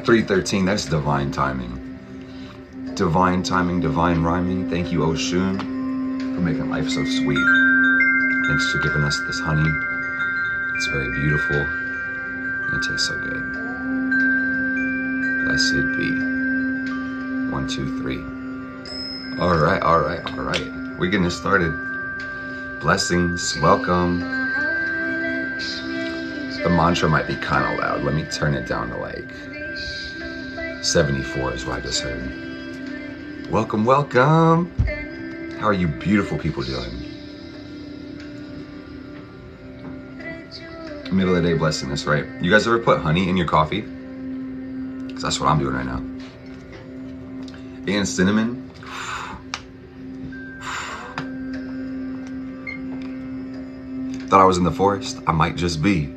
At 3:13, that's divine timing. Divine timing, divine rhyming. Thank you, Oshun, for making life so sweet. Thanks for giving us this honey. It's very beautiful. And it tastes so good. Blessed be. 1, 2, 3. All right. We're getting started. Blessings, welcome. The mantra might be kind of loud. Let me turn it down to like 74 is what I just heard. Welcome. How are you beautiful people doing? Middle of the day blessingness, right? You guys ever put honey in your coffee? Because that's what I'm doing right now. And cinnamon. Thought I was in the forest. I might just be.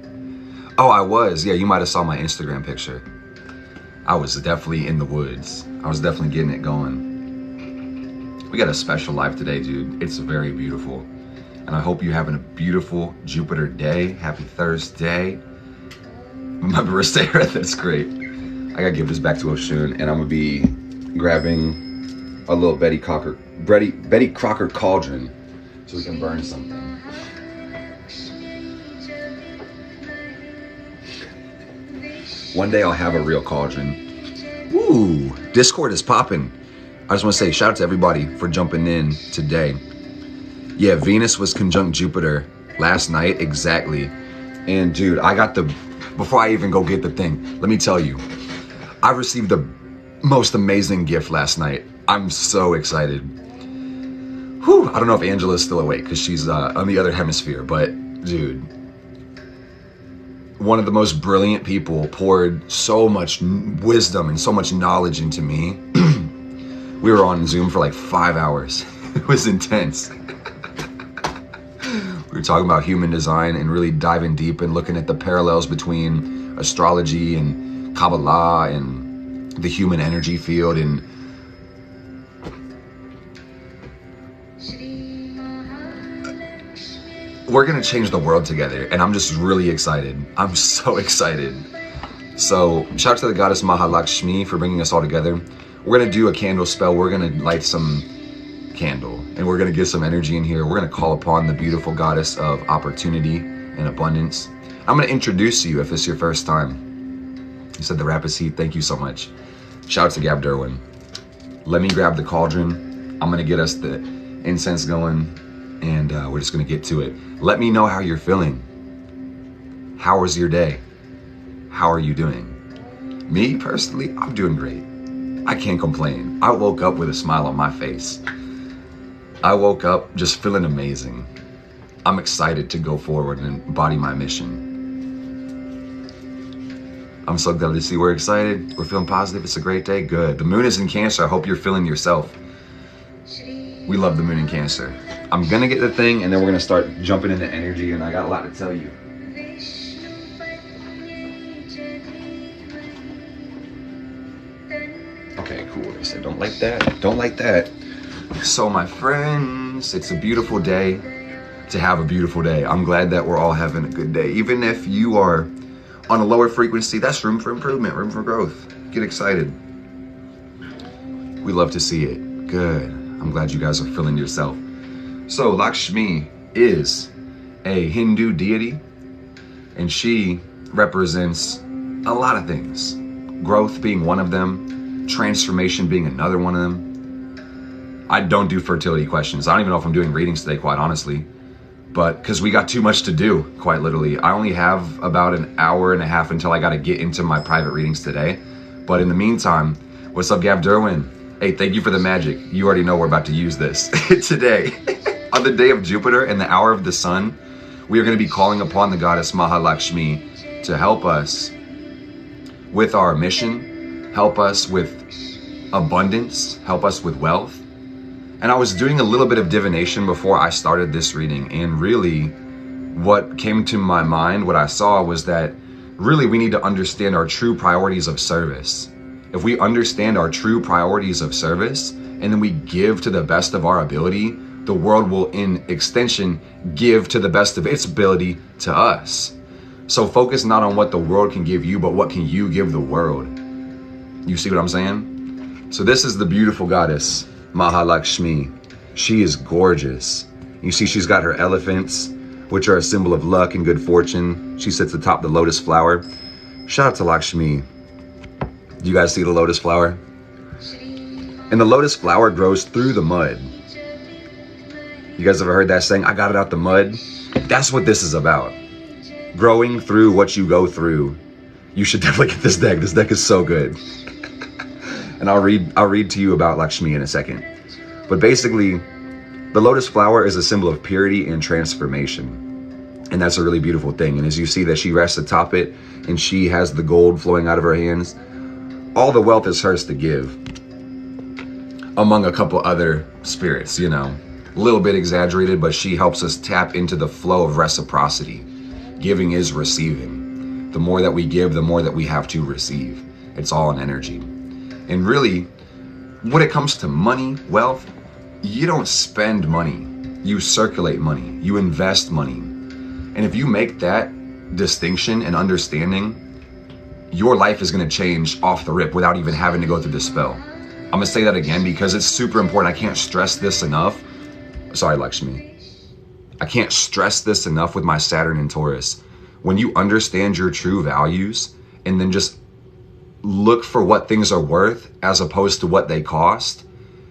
Oh, I was. Yeah, you might have saw my Instagram picture. I was definitely in the woods. I was definitely getting it going. We got a special life today, dude. It's very beautiful. And I hope you're having a beautiful Jupiter day. Happy Thursday. My birthday, that's great. I gotta give this back to Oshun, and I'm gonna be grabbing a little Betty Crocker cauldron so we can burn something. One day I'll have a real cauldron. Ooh, Discord is popping. I just want to say shout out to everybody for jumping in today. Yeah, Venus was conjunct Jupiter last night, exactly. And dude, before I even go get the thing, let me tell you, I received the most amazing gift last night. I'm so excited. Whew, I don't know if Angela's still awake because she's on the other hemisphere, but dude, one of the most brilliant people poured so much wisdom and so much knowledge into me. We were on Zoom for like 5 hours. It was intense. We were talking about human design and really diving deep and looking at the parallels between astrology and Kabbalah and the human energy field. And we're gonna change the world together, and I'm just really excited. I'm so excited. So shout out to the Goddess Lakshmi for bringing us all together. We're gonna do a candle spell. We're gonna light some candle, and we're gonna get some energy in here. We're gonna call upon the beautiful goddess of opportunity and abundance. I'm gonna introduce you if it's your first time. You said the rap is heat. Thank you so much. Shout out to Gab Derwin. Let me grab the cauldron. I'm gonna get us the incense going, and we're just gonna get to it. Let me know how you're feeling. How was your day? How are you doing? Me, personally, I'm doing great. I can't complain. I woke up with a smile on my face. I woke up just feeling amazing. I'm excited to go forward and embody my mission. I'm so glad to see we're excited. We're feeling positive. It's a great day. Good. The moon is in Cancer. I hope you're feeling yourself. We love the moon in Cancer. I'm gonna get the thing, and then we're gonna start jumping into energy, and I got a lot to tell you. Okay, cool. They said don't like that. Don't like that. So my friends, it's a beautiful day to have a beautiful day. I'm glad that we're all having a good day. Even if you are on a lower frequency, that's room for improvement, room for growth. Get excited. We love to see it. Good. I'm glad you guys are feeling yourself. So Lakshmi is a Hindu deity, and she represents a lot of things. Growth being one of them, transformation being another one of them. I don't do fertility questions. I don't even know if I'm doing readings today, quite honestly, but because we got too much to do, quite literally. I only have about an hour and a half until I got to get into my private readings today. But in the meantime, what's up, Gab Derwin? Hey, thank you for the magic. You already know we're about to use this. Today, on the day of Jupiter and the hour of the sun, we are going to be calling upon the Goddess Lakshmi to help us with our mission, help us with abundance, help us with wealth. And I was doing a little bit of divination before I started this reading, and really what came to my mind, what I saw was that really we need to understand our true priorities of service. If we understand our true priorities of service, and then we give to the best of our ability, the world will, in extension, give to the best of its ability to us. So focus not on what the world can give you, but what can you give the world. You see what I'm saying? So this is the beautiful goddess, Mahalakshmi. She is gorgeous. You see she's got her elephants, which are a symbol of luck and good fortune. She sits atop the lotus flower. Shout out to Lakshmi. Do you guys see the lotus flower? And the lotus flower grows through the mud. You guys ever heard that saying, I got it out the mud? That's what this is about. Growing through what you go through. You should definitely get this deck. This deck is so good. And I'll read to you about Lakshmi in a second. But basically, the lotus flower is a symbol of purity and transformation. And that's a really beautiful thing. And as you see that she rests atop it and she has the gold flowing out of her hands, all the wealth is hers to give. Among a couple other spirits, you know. A little bit exaggerated, but she helps us tap into the flow of reciprocity. Giving is receiving. The more that we give, the more that we have to receive. It's all an energy. And really, when it comes to money, wealth, you don't spend money. You circulate money. You invest money. And if you make that distinction and understanding, your life is going to change off the rip without even having to go through the spell. I'm going to say that again because it's super important. I can't stress this enough. Sorry, Lakshmi. I can't stress this enough with my Saturn and Taurus. When you understand your true values and then just look for what things are worth as opposed to what they cost,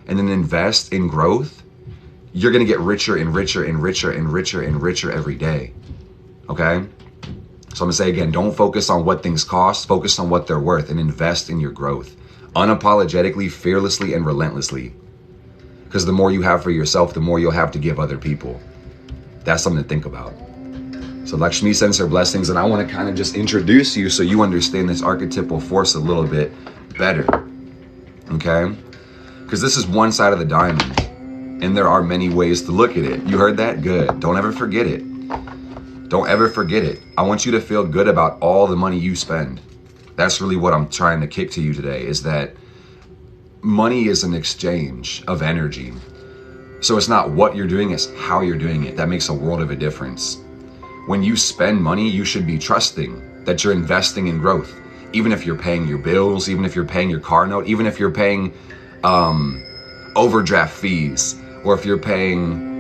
and then invest in growth, you're going to get richer and richer and richer and richer and richer every day. Okay? So I'm going to say again, don't focus on what things cost, focus on what they're worth and invest in your growth. Unapologetically, fearlessly, and relentlessly. Because the more you have for yourself, the more you'll have to give other people. That's something to think about. So Lakshmi sends her blessings, and I want to kind of just introduce you so you understand this archetypal force a little bit better. Okay? Because this is one side of the diamond, and there are many ways to look at it. You heard that? Good. Don't ever forget it. Don't ever forget it. I want you to feel good about all the money you spend. That's really what I'm trying to kick to you today, is that money is an exchange of energy. So it's not what you're doing, it's how you're doing it. That makes a world of a difference. When you spend money, you should be trusting that you're investing in growth. Even if you're paying your bills, even if you're paying your car note, even if you're paying overdraft fees, or if you're paying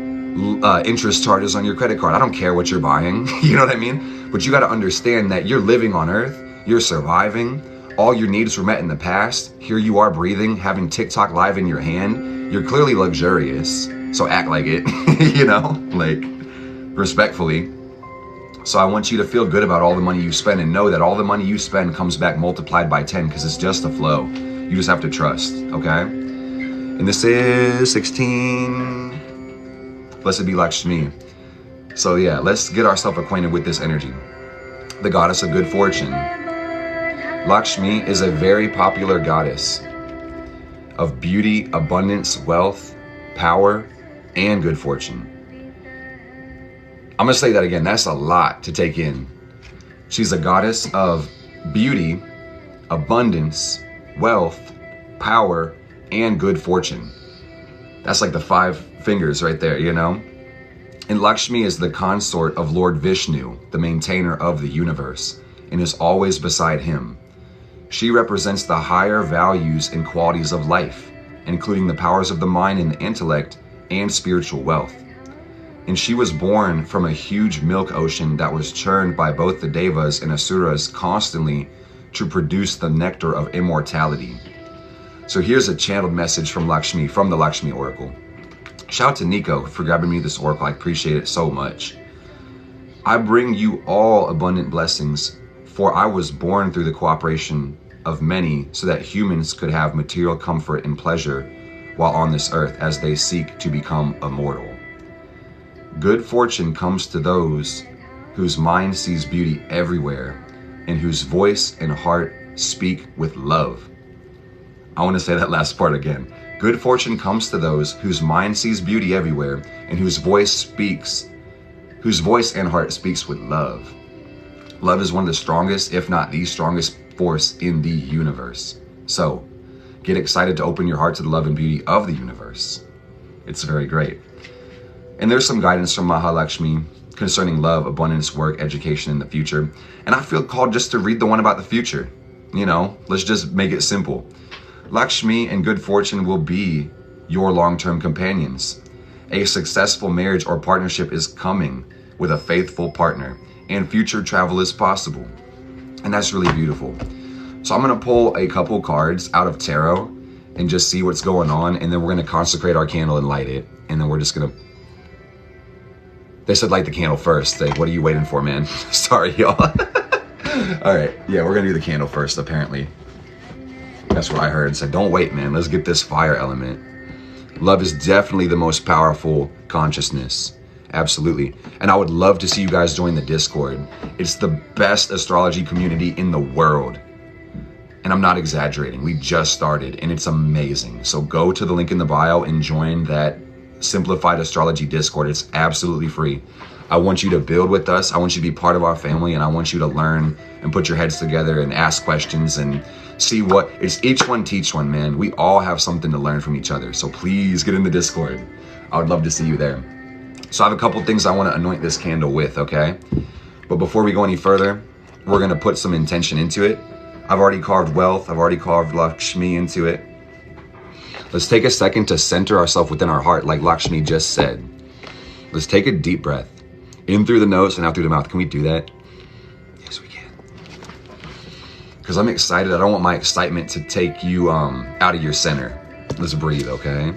interest charges on your credit card. I don't care what you're buying, you know what I mean? But you got to understand that you're living on earth, you're surviving, all your needs were met in the past. Here you are breathing, having TikTok live in your hand. You're clearly luxurious, so act like it, you know, like respectfully. So I want you to feel good about all the money you spend and know that all the money you spend comes back multiplied by 10 because it's just a flow. You just have to trust, okay? And this is 16. Blessed be Lakshmi. So yeah, let's get ourselves acquainted with this energy. The goddess of good fortune. Lakshmi is a very popular goddess of beauty, abundance, wealth, power, and good fortune. I'm going to say that again. That's a lot to take in. She's a goddess of beauty, abundance, wealth, power, and good fortune. That's like the 5 fingers right there, you know? And Lakshmi is the consort of Lord Vishnu, the maintainer of the universe, and is always beside him. She represents the higher values and qualities of life, including the powers of the mind and the intellect and spiritual wealth. And she was born from a huge milk ocean that was churned by both the Devas and Asuras constantly to produce the nectar of immortality. So here's a channeled message from Lakshmi, from the Lakshmi Oracle. Shout out to Nico for grabbing me this oracle. I appreciate it so much. I bring you all abundant blessings, for I was born through the cooperation of many so that humans could have material comfort and pleasure while on this earth as they seek to become immortal. Good fortune comes to those whose mind sees beauty everywhere and whose voice and heart speak with love. I want to say that last part again. Good fortune comes to those whose mind sees beauty everywhere and whose voice and heart speaks with love. Love is one of the strongest, if not the strongest force in the universe. So get excited to open your heart to the love and beauty of the universe. It's very great. And there's some guidance from Mahalakshmi concerning love, abundance, work, education, and the future. And I feel called just to read the one about the future. You know, let's just make it simple. Lakshmi and good fortune will be your long-term companions. A successful marriage or partnership is coming with a faithful partner, and future travel is possible. And that's really beautiful. So I'm gonna pull a couple cards out of tarot and just see what's going on, and then we're gonna consecrate our candle and light it, and then we're just gonna... They said light the candle first. Like, what are you waiting for, man? Sorry, y'all. All right, yeah, we're gonna do the candle first, apparently. That's what I heard. And said, don't wait, man. Let's get this fire element. Love is definitely the most powerful consciousness. Absolutely. And I would love to see you guys join the Discord. It's the best astrology community in the world. And I'm not exaggerating. We just started and it's amazing. So go to the link in the bio and join that Simplified Astrology Discord. It's absolutely free. I want you to build with us. I want you to be part of our family, and I want you to learn and put your heads together and ask questions and see what it's. Each one teach one, man. We all have something to learn from each other. So please get in the Discord. I would love to see you there. So I have a couple things I want to anoint this candle with, okay? But before we go any further, we're going to put some intention into it. I've already carved wealth. I've already carved Lakshmi into it. Let's take a second to center ourselves within our heart, like Lakshmi just said. Let's take a deep breath. In through the nose and out through the mouth. Can we do that? Yes, we can. Because I'm excited. I don't want my excitement to take you out of your center. Let's breathe, okay?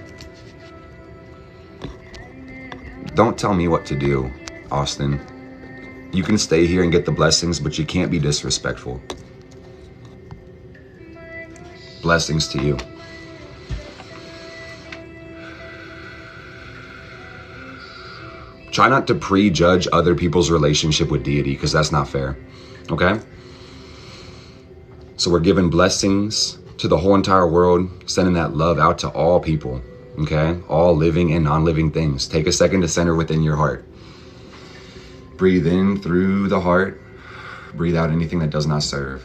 Don't tell me what to do, Austin. You can stay here and get the blessings, but you can't be disrespectful. Blessings to you. Try not to prejudge other people's relationship with deity, because that's not fair, okay? So we're giving blessings to the whole entire world, sending that love out to all people, okay? All living and non-living things. Take a second to center within your heart. Breathe in through the heart. Breathe out anything that does not serve.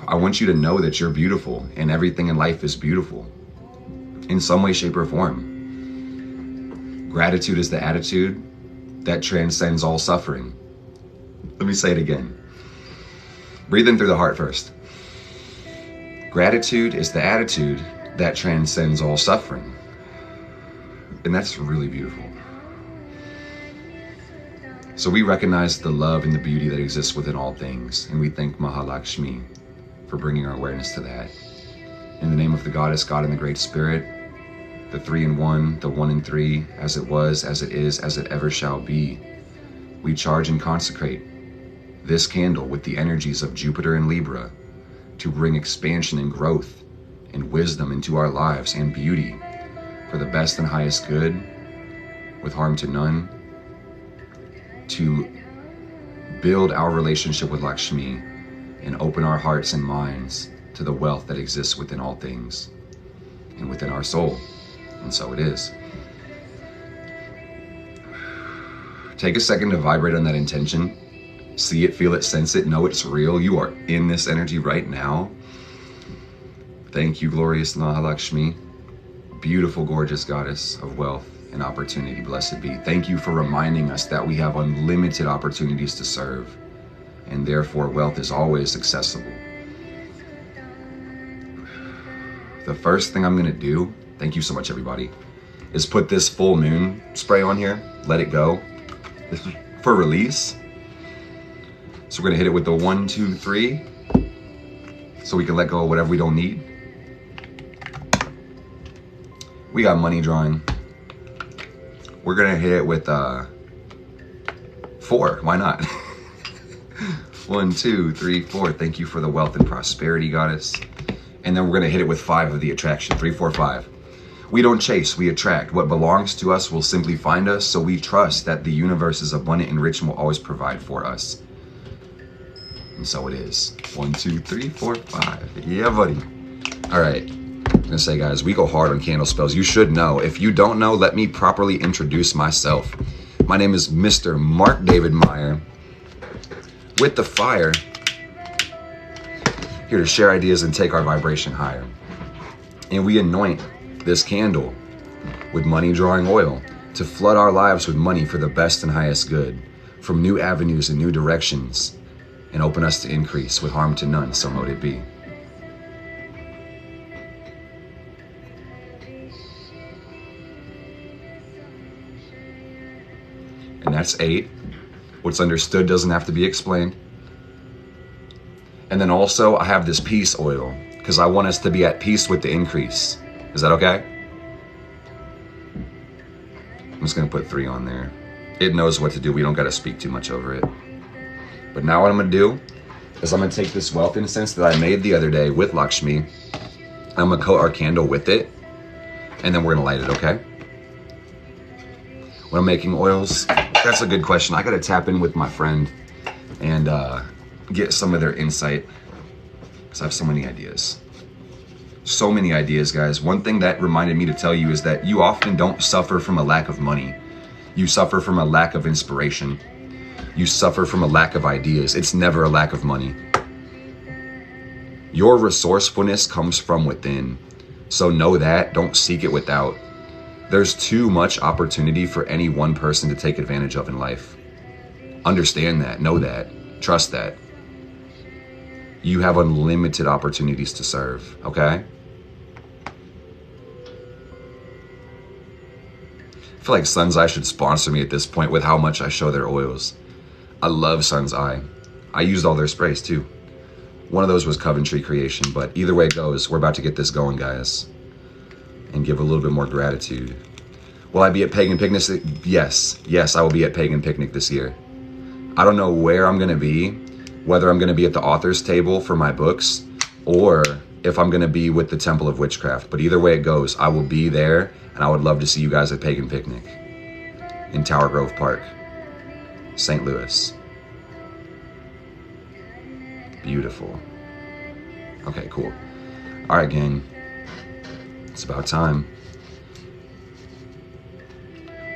I want you to know that you're beautiful and everything in life is beautiful in some way, shape, or form. Gratitude is the attitude that transcends all suffering. Let me say it again. Breathe in through the heart first. Gratitude is the attitude that transcends all suffering. And that's really beautiful. So we recognize the love and the beauty that exists within all things, and we thank Mahalakshmi for bringing our awareness to that. In the name of the Goddess, God, and the Great Spirit, the 3 in 1, the 1 in 3, as it was, as it is, as it ever shall be, we charge and consecrate this candle with the energies of Jupiter and Libra to bring expansion and growth and wisdom into our lives and beauty for the best and highest good, with harm to none, to build our relationship with Lakshmi and open our hearts and minds to the wealth that exists within all things and within our soul. And so it is. Take a second to vibrate on that intention. See it, feel it, sense it, know it's real. You are in this energy right now. Thank you, glorious Mahalakshmi, beautiful, gorgeous goddess of wealth and opportunity. Blessed be. Thank you for reminding us that we have unlimited opportunities to serve, and therefore wealth is always accessible. The first thing I'm gonna do, thank you so much everybody, is put this full moon spray on here, let it go. This is for release. So we're gonna hit it with the 1, 2, 3, so we can let go of whatever we don't need. We got money drawing. We're gonna hit it with 4, why not? 1, 2, 3, 4. Thank you for the wealth and prosperity, goddess. And then we're gonna hit it with 5 of the attraction. 3, 4, 5. We don't chase, we attract. What belongs to us will simply find us, so we trust that the universe is abundant and rich and will always provide for us. And so it is. 1, 2, 3, 4, 5. Yeah, buddy. All right. I'm gonna say, guys, we go hard on candle spells. You should know. If you don't know, let me properly introduce myself. My name is Mr. Mark David Meyer, with the fire, here to share ideas and take our vibration higher. And we anoint this candle with money drawing oil to flood our lives with money for the best and highest good, from new avenues and new directions, and open us to increase with harm to none, so mote it be. And that's 8. What's understood doesn't have to be explained. And then also I have this peace oil because I want us to be at peace with the increase. Is that okay? I'm just gonna put 3 on there. It knows what to do. We don't gotta speak too much over it. But now what I'm gonna do is I'm gonna take this wealth incense that I made the other day with Lakshmi. I'm gonna coat our candle with it, and then we're gonna light it, okay? When I'm making oils, that's a good question. I gotta tap in with my friend and get some of their insight, because I have so many ideas. So many ideas, guys. One thing that reminded me to tell you is that you often don't suffer from a lack of money. You suffer from a lack of inspiration. You suffer from a lack of ideas. It's never a lack of money. Your resourcefulness comes from within. So know that. Don't seek it without. There's too much opportunity for any one person to take advantage of in life. Understand that. Know that. Trust that. You have unlimited opportunities to serve, okay? I feel like Sun's Eye should sponsor me at this point with how much I show their oils. I love Sun's Eye. I used all their sprays too. One of those was Coventry Creation, but either way it goes, we're about to get this going, guys. And give a little bit more gratitude. Will I be at Pagan Picnic? Yes. Yes, I will be at Pagan Picnic this year. I don't know where I'm gonna be, whether I'm gonna be at the author's table for my books, or if I'm gonna be with the Temple of Witchcraft. But either way it goes, I will be there, and I would love to see you guys at Pagan Picnic in Tower Grove Park, St. Louis. Beautiful. Okay, cool. All right, gang. It's about time.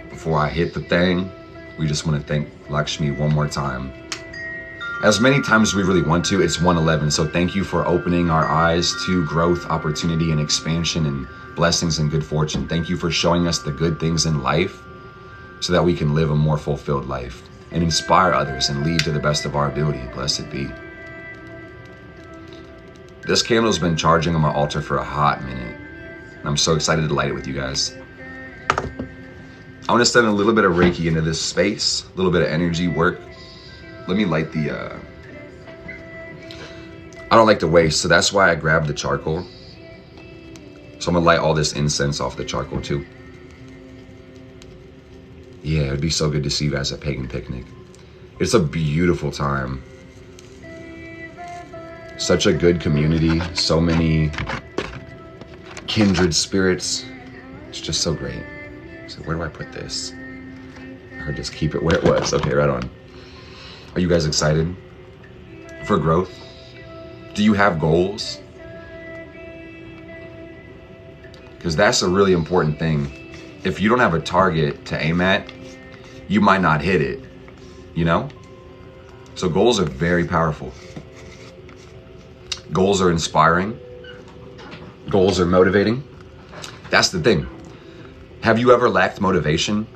Before I hit the thing, we just want to thank Lakshmi one more time. As many times as we really want to, it's 111. So thank you for opening our eyes to growth, opportunity, and expansion, and blessings and good fortune. Thank you for showing us the good things in life so that we can live a more fulfilled life and inspire others and lead to the best of our ability. Blessed be. This candle's been charging on my altar for a hot minute. I'm so excited to light it with you guys. I want to send a little bit of Reiki into this space, a little bit of energy work. Let me light the, I don't like to waste, so that's why I grabbed the charcoal. So I'm gonna light all this incense off the charcoal too. Yeah, it'd be so good to see you guys at Pagan Picnic. It's a beautiful time. Such a good community, so many kindred spirits. It's just so great. So where do I put this? Or just keep it where it was. Okay, right on. Are you guys excited for growth? Do you have goals? Because that's a really important thing. If you don't have a target to aim at, you might not hit it, you know? So goals are very powerful. Goals are inspiring. Goals are motivating. That's the thing. Have you ever lacked motivation?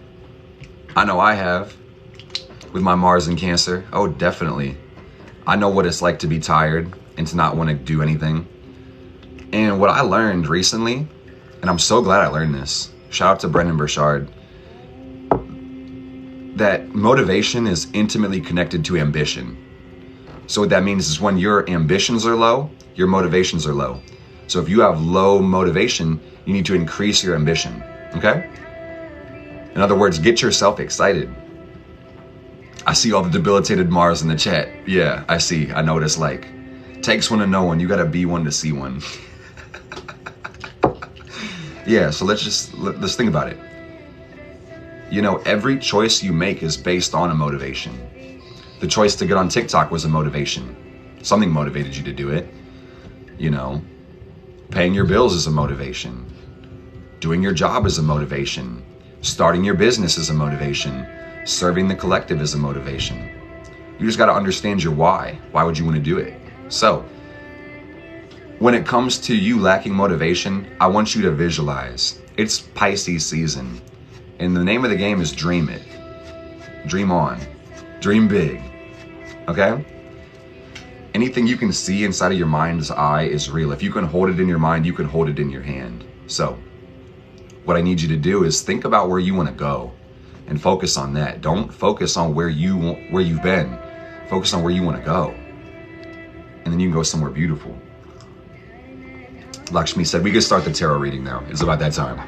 I know I have. With my Mars in Cancer. Oh, definitely. I know what it's like to be tired and to not want to do anything. And what I learned recently, and I'm so glad I learned this, shout out to Brendan Burchard, that motivation is intimately connected to ambition. So what that means is when your ambitions are low, your motivations are low. So if you have low motivation, you need to increase your ambition, okay? In other words, get yourself excited. I see all the debilitated Mars in the chat. Yeah, I see. I know what it's like. Takes one to know one. You gotta be one to see one. Yeah, so let's think about it. You know, every choice you make is based on a motivation. The choice to get on TikTok was a motivation. Something motivated you to do it. You know, paying your bills is a motivation. Doing your job is a motivation. Starting your business is a motivation. Serving the collective is a motivation. You just got to understand your why. Why would you want to do it? So, when it comes to you lacking motivation, I want you to visualize. It's Pisces season. And the name of the game is dream it. Dream on. Dream big. Okay? Anything you can see inside of your mind's eye is real. If you can hold it in your mind, you can hold it in your hand. So, what I need you to do is think about where you want to go and focus on that. Don't focus on where you've been. Focus on where you want to go. And then you can go somewhere beautiful. Lakshmi said, we could start the tarot reading now. It's about that time.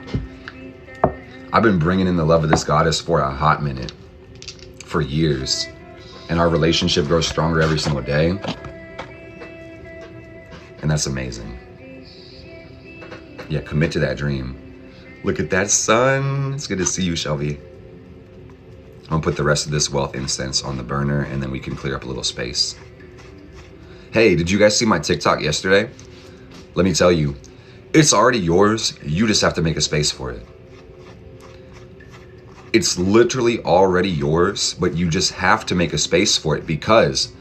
I've been bringing in the love of this goddess for a hot minute, for years. And our relationship grows stronger every single day. And that's amazing. Yeah, commit to that dream. Look at that sun. It's good to see you, Shelby. I'm gonna put the rest of this wealth incense on the burner and then we can clear up a little space. Hey, did you guys see my TikTok yesterday? Let me tell you, it's already yours. You just have to make a space for it. It's literally already yours, but you just have to make a space for it because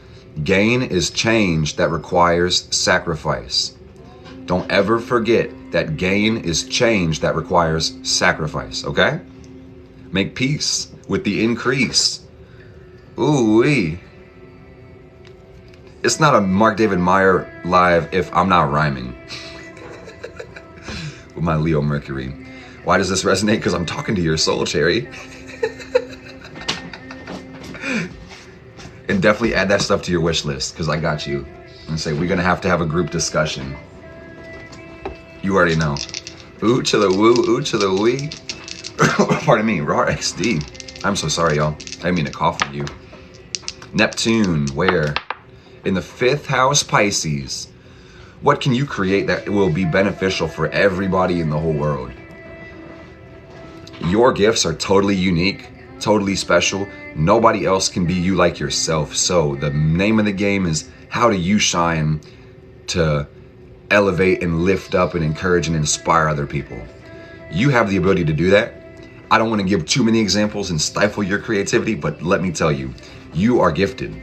gain is change that requires sacrifice. Don't ever forget that gain is change that requires sacrifice, okay? Make peace with the increase. Ooh-wee. It's not a Mark David Meyer live if I'm not rhyming. With my Leo Mercury. Why does this resonate? Because I'm talking to your soul, Cherry. And definitely add that stuff to your wish list because I got you. And say, we're going to have a group discussion. You already know. Ooh to the woo, ooh to the wee. Pardon me, raw XD. I'm so sorry, y'all. I didn't mean to cough on you. Neptune, where? In the 5th house, Pisces. What can you create that will be beneficial for everybody in the whole world? Your gifts are totally unique, totally special. Nobody else can be you like yourself. So the name of the game is how do you shine to elevate and lift up and encourage and inspire other people. You have the ability to do that. I don't want to give too many examples and stifle your creativity, but let me tell you, you are gifted.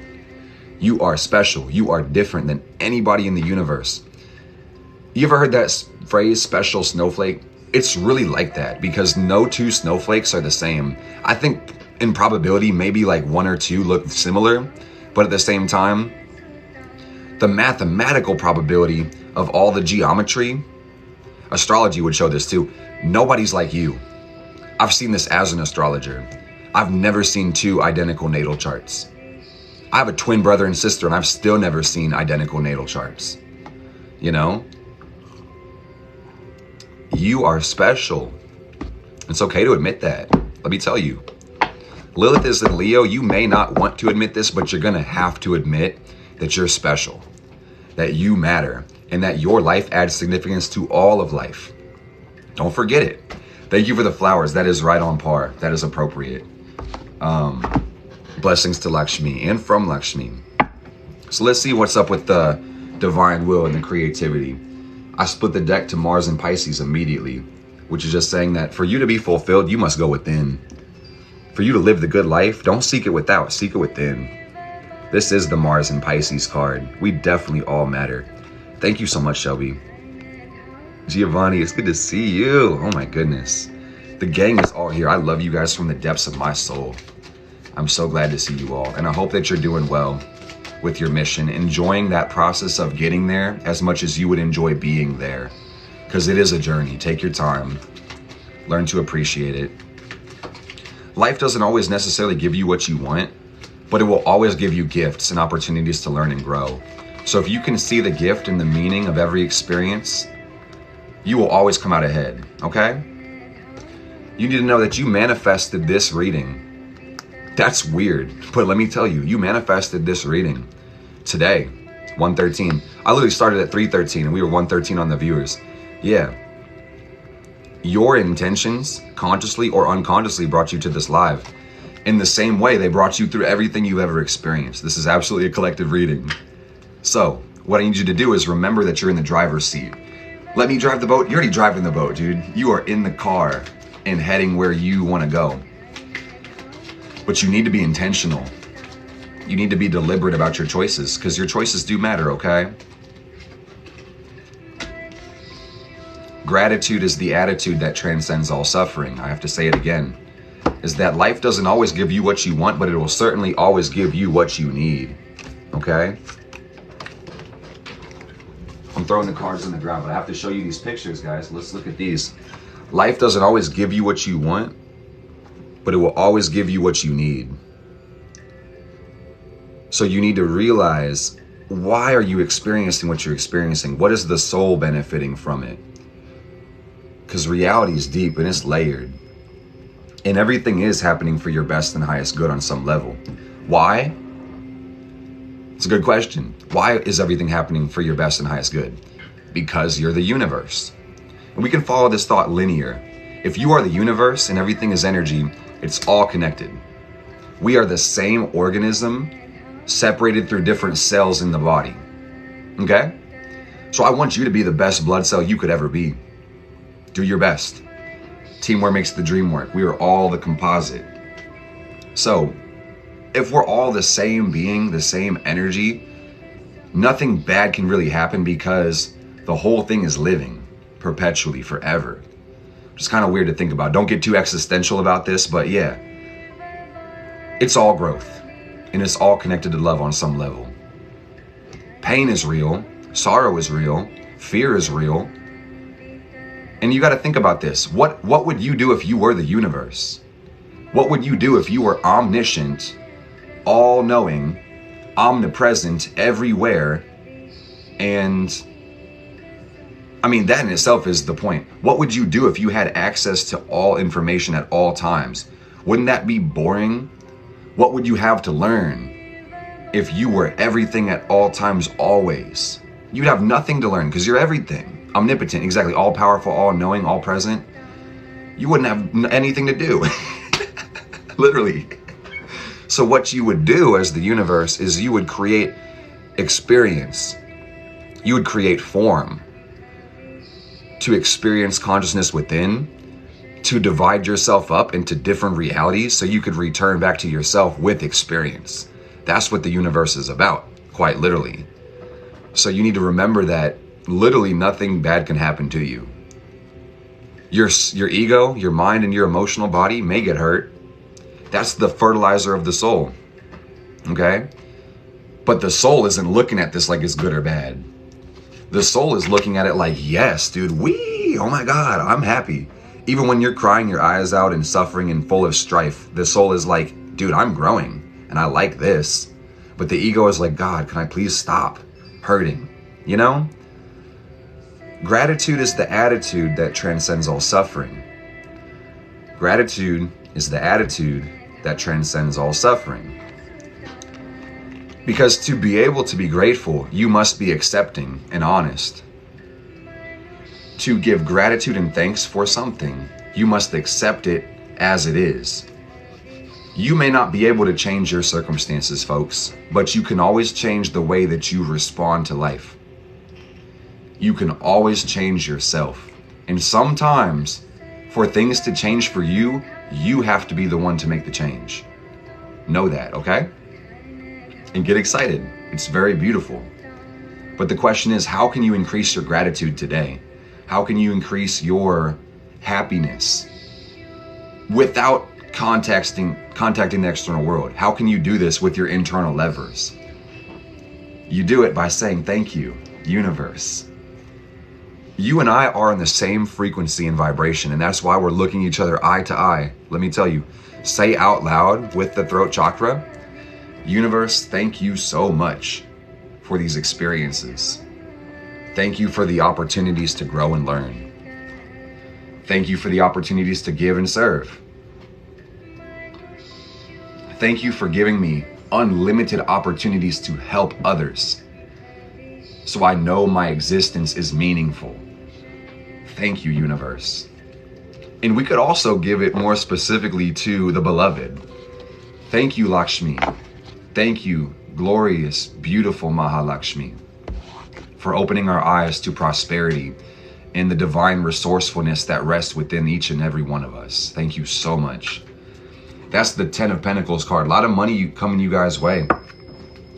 You are special. You are different than anybody in the universe. You ever heard that phrase, special snowflake? It's really like that because no two snowflakes are the same. I think in probability, maybe like 1 or 2 look similar, but at the same time, the mathematical probability of all the geometry, astrology would show this too. Nobody's like you. I've seen this as an astrologer. I've never seen 2 identical natal charts. I have a twin brother and sister and I've still never seen identical natal charts. You know? You are special. It's okay to admit that. Let me tell you. Lilith is in Leo. You may not want to admit this, but you're going to have to admit that you're special, that you matter, and that your life adds significance to all of life. Don't forget it. Thank you for the flowers. That is right on par. That is appropriate. Blessings to Lakshmi and from Lakshmi. So let's see what's up with the divine will and the creativity. I split the deck to Mars and Pisces immediately, which is just saying that for you to be fulfilled, you must go within. For you to live the good life, don't seek it without, seek it within. This is the Mars and Pisces card. We definitely all matter. Thank you so much, Shelby. Giovanni, it's good to see you. Oh my goodness. The gang is all here. I love you guys from the depths of my soul. I'm so glad to see you all. And I hope that you're doing well with your mission, enjoying that process of getting there as much as you would enjoy being there. Because it is a journey. Take your time. Learn to appreciate it. Life doesn't always necessarily give you what you want, but it will always give you gifts and opportunities to learn and grow. So if you can see the gift and the meaning of every experience, you will always come out ahead, okay? You need to know that you manifested this reading. That's weird, but let me tell you, you manifested this reading today, 1:13. I literally started at 3:13 and we were 1:13 on the viewers. Yeah. Your intentions, consciously or unconsciously, brought you to this live. In the same way, they brought you through everything you've ever experienced. This is absolutely a collective reading. So, what I need you to do is remember that you're in the driver's seat. Let me drive the boat. You're already driving the boat, dude. You are in the car and heading where you want to go. But you need to be intentional. You need to be deliberate about your choices because your choices do matter, okay? Gratitude is the attitude that transcends all suffering. I have to say it again. is that life doesn't always give you what you want, but it will certainly always give you what you need. Okay? I'm throwing the cards on the ground, but I have to show you these pictures, guys. Let's look at these. Life doesn't always give you what you want, but it will always give you what you need. So you need to realize, why are you experiencing what you're experiencing? What is the soul benefiting from it? Because reality is deep and it's layered. And everything is happening for your best and highest good on some level. Why? It's a good question. Why is everything happening for your best and highest good? Because you're the universe. And we can follow this thought linear. If you are the universe and everything is energy, it's all connected. We are the same organism, separated through different cells in the body. Okay? So I want you to be the best blood cell you could ever be. Do your best. Teamwork makes the dream work. We are all the composite. So, if we're all the same being, the same energy, nothing bad can really happen because the whole thing is living perpetually, forever. It's kind of weird to think about. Don't get too existential about this, but yeah. It's all growth. And it's all connected to love on some level. Pain is real. Sorrow is real. Fear is real. And you got to think about this. What would you do if you were the universe? What would you do if you were omniscient, all-knowing, omnipresent, everywhere? And I mean, that in itself is the point. What would you do if you had access to all information at all times? Wouldn't that be boring? What would you have to learn if you were everything at all times, always? You'd have nothing to learn because you're everything. Omnipotent, exactly. All powerful, all knowing, all present. You wouldn't have anything to do. Literally. So what you would do as the universe is you would create experience. You would create form to experience consciousness within, to divide yourself up into different realities so you could return back to yourself with experience. That's what the universe is about, quite literally. So you need to remember that literally nothing bad can happen to you. Your ego, your mind, and your emotional body may get hurt. That's the fertilizer of the soul. Okay? But the soul isn't looking at this like it's good or bad. The soul is looking at it like, yes, dude, oh my God, I'm happy. Even when you're crying your eyes out and suffering and full of strife, the soul is like, dude, I'm growing and I like this. But the ego is like, God, can I please stop hurting? You know? Gratitude is the attitude that transcends all suffering. Gratitude is the attitude that transcends all suffering. Because to be able to be grateful, you must be accepting and honest. To give gratitude and thanks for something, you must accept it as it is. You may not be able to change your circumstances, folks, but you can always change the way that you respond to life. You can always change yourself. And sometimes, for things to change for you, you have to be the one to make the change. Know that, okay? And get excited. It's very beautiful. But the question is, how can you increase your gratitude today? How can you increase your happiness without contacting the external world? How can you do this with your internal levers? You do it by saying, thank you, universe. You and I are in the same frequency and vibration, and that's why we're looking each other eye to eye. Let me tell you, say out loud with the throat chakra, universe, thank you so much for these experiences. Thank you for the opportunities to grow and learn. Thank you for the opportunities to give and serve. Thank you for giving me unlimited opportunities to help others, so I know my existence is meaningful. Thank you, universe. And we could also give it more specifically to the beloved. Thank you, Lakshmi. Thank you, glorious, beautiful Mahalakshmi, for opening our eyes to prosperity and the divine resourcefulness that rests within each and every one of us. Thank you so much. That's the 10 of Pentacles card. A lot of money coming you guys' way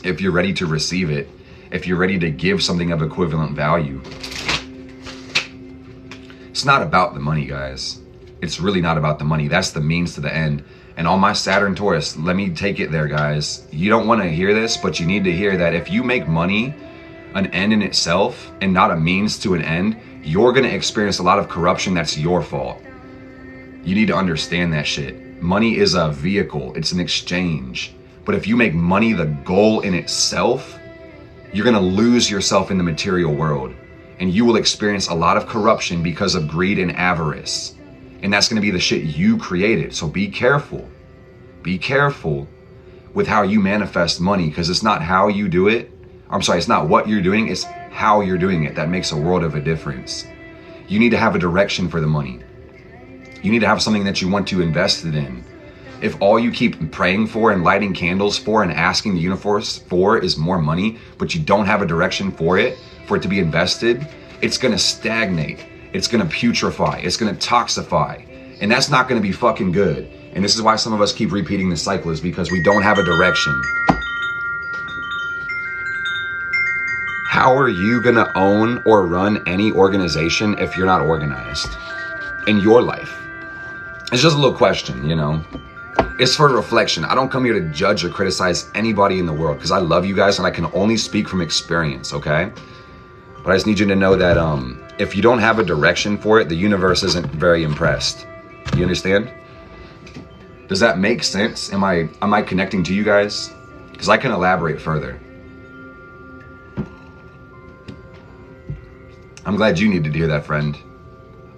if you're ready to receive it, if you're ready to give something of equivalent value. It's not about the money, guys. It's really not about the money. That's the means to the end. And on my Saturn Taurus, let me take it there, guys. You don't want to hear this, but you need to hear that if you make money an end in itself and not a means to an end, you're going to experience a lot of corruption that's your fault. You need to understand that shit. Money is a vehicle. It's an exchange. But if you make money the goal in itself, you're going to lose yourself in the material world. And you will experience a lot of corruption because of greed and avarice. And that's going to be the shit you created. So be careful. Be careful with how you manifest money, because it's not how you do it. I'm sorry, it's not what you're doing, it's how you're doing it. That makes a world of a difference. You need to have a direction for the money. You need to have something that you want to invest it in. If all you keep praying for and lighting candles for and asking the universe for is more money, but you don't have a direction for it to be invested, it's going to stagnate. It's going to putrefy. It's going to toxify. And that's not going to be fucking good. And this is why some of us keep repeating the cycle, is because we don't have a direction. How are you going to own or run any organization if you're not organized in your life? It's just a little question, you know. It's for reflection. I don't come here to judge or criticize anybody in the world, because I love you guys and I can only speak from experience, okay? But I just need you to know that if you don't have a direction for it, the universe isn't very impressed. You understand? Does that make sense? Am I connecting to you guys? Because I can elaborate further. I'm glad you needed to hear that, friend.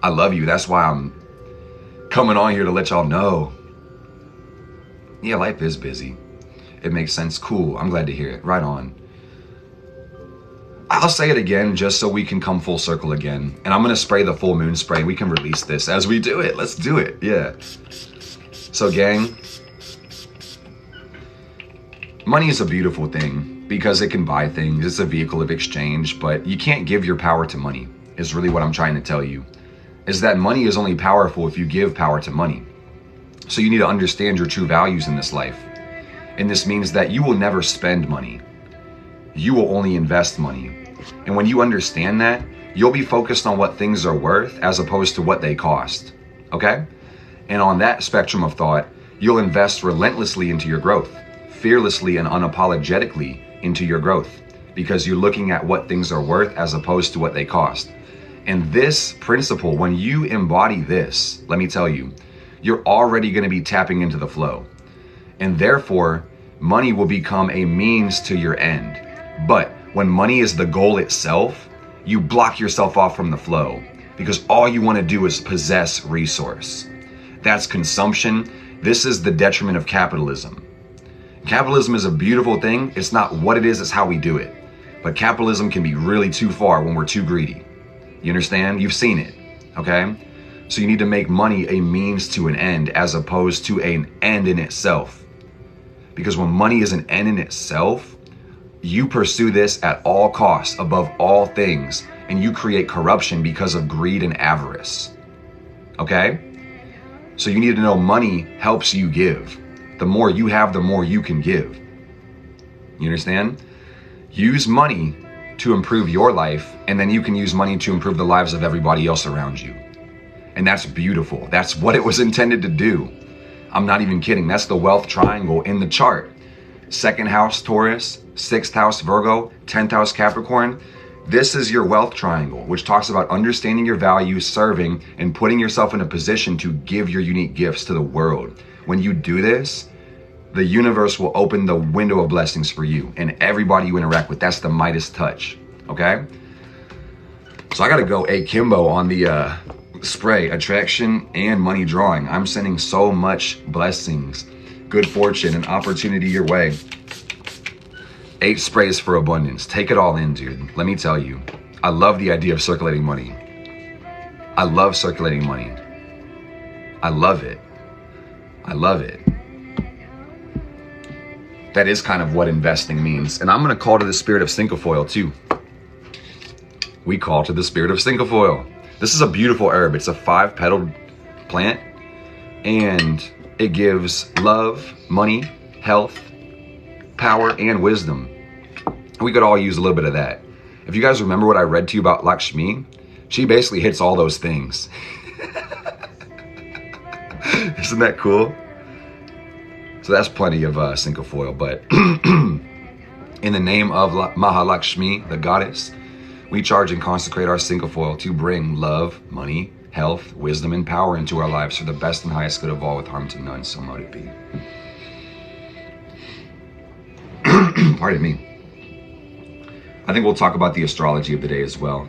I love you. That's why I'm coming on here to let y'all know. Yeah, life is busy. It makes sense. Cool. I'm glad to hear it. Right on. I'll say it again just so we can come full circle again. And I'm going to spray the full moon spray. We can release this as we do it. Let's do it. Yeah. So gang, money is a beautiful thing because it can buy things. It's a vehicle of exchange, but you can't give your power to money, is really what I'm trying to tell you. Is that money is only powerful if you give power to money. So you need to understand your true values in this life. And this means that you will never spend money. You will only invest money. And when you understand that, you'll be focused on what things are worth as opposed to what they cost. Okay? And on that spectrum of thought, you'll invest relentlessly into your growth, fearlessly and unapologetically into your growth, because you're looking at what things are worth as opposed to what they cost. And this principle, when you embody this, let me tell you, you're already going to be tapping into the flow. And therefore, money will become a means to your end. But when money is the goal itself, you block yourself off from the flow, because all you want to do is possess resource. That's consumption. This is the detriment of capitalism. Capitalism is a beautiful thing. It's not what it is, it's how we do it. But capitalism can be really too far when we're too greedy. You understand? You've seen it, okay? So you need to make money a means to an end as opposed to an end in itself. Because when money is an end in itself, you pursue this at all costs, above all things, and you create corruption because of greed and avarice. Okay? So you need to know money helps you give. The more you have, the more you can give. You understand? Use money to improve your life, and then you can use money to improve the lives of everybody else around you. And that's beautiful. That's what it was intended to do. I'm not even kidding. That's the wealth triangle in the chart. 2nd house Taurus, 6th house Virgo, 10th house Capricorn. This is your wealth triangle, which talks about understanding your values, serving, and putting yourself in a position to give your unique gifts to the world. When you do this, the universe will open the window of blessings for you and everybody you interact with. That's the Midas touch, okay? So I gotta go akimbo on the spray, attraction and money drawing. I'm sending so much blessings, good fortune, and opportunity your way. 8 sprays for abundance. Take it all in, dude. Let me tell you, I love the idea of circulating money. I love circulating money. I love it. I love it. That is kind of what investing means. And I'm going to call to the spirit of cinquefoil too. We call to the spirit of cinquefoil. This is a beautiful herb. It's a 5-petaled plant, and it gives love, money, health, power, and wisdom. We could all use a little bit of that. If you guys remember what I read to you about Lakshmi, she basically hits all those things. Isn't that cool? So that's plenty of cinquefoil, but in the name of Mahalakshmi, the goddess, we charge and consecrate our cinquefoil to bring love, money, health, wisdom, and power into our lives for the best and highest good of all with harm to none, so mote it be. Pardon me. I think we'll talk about the astrology of the day as well.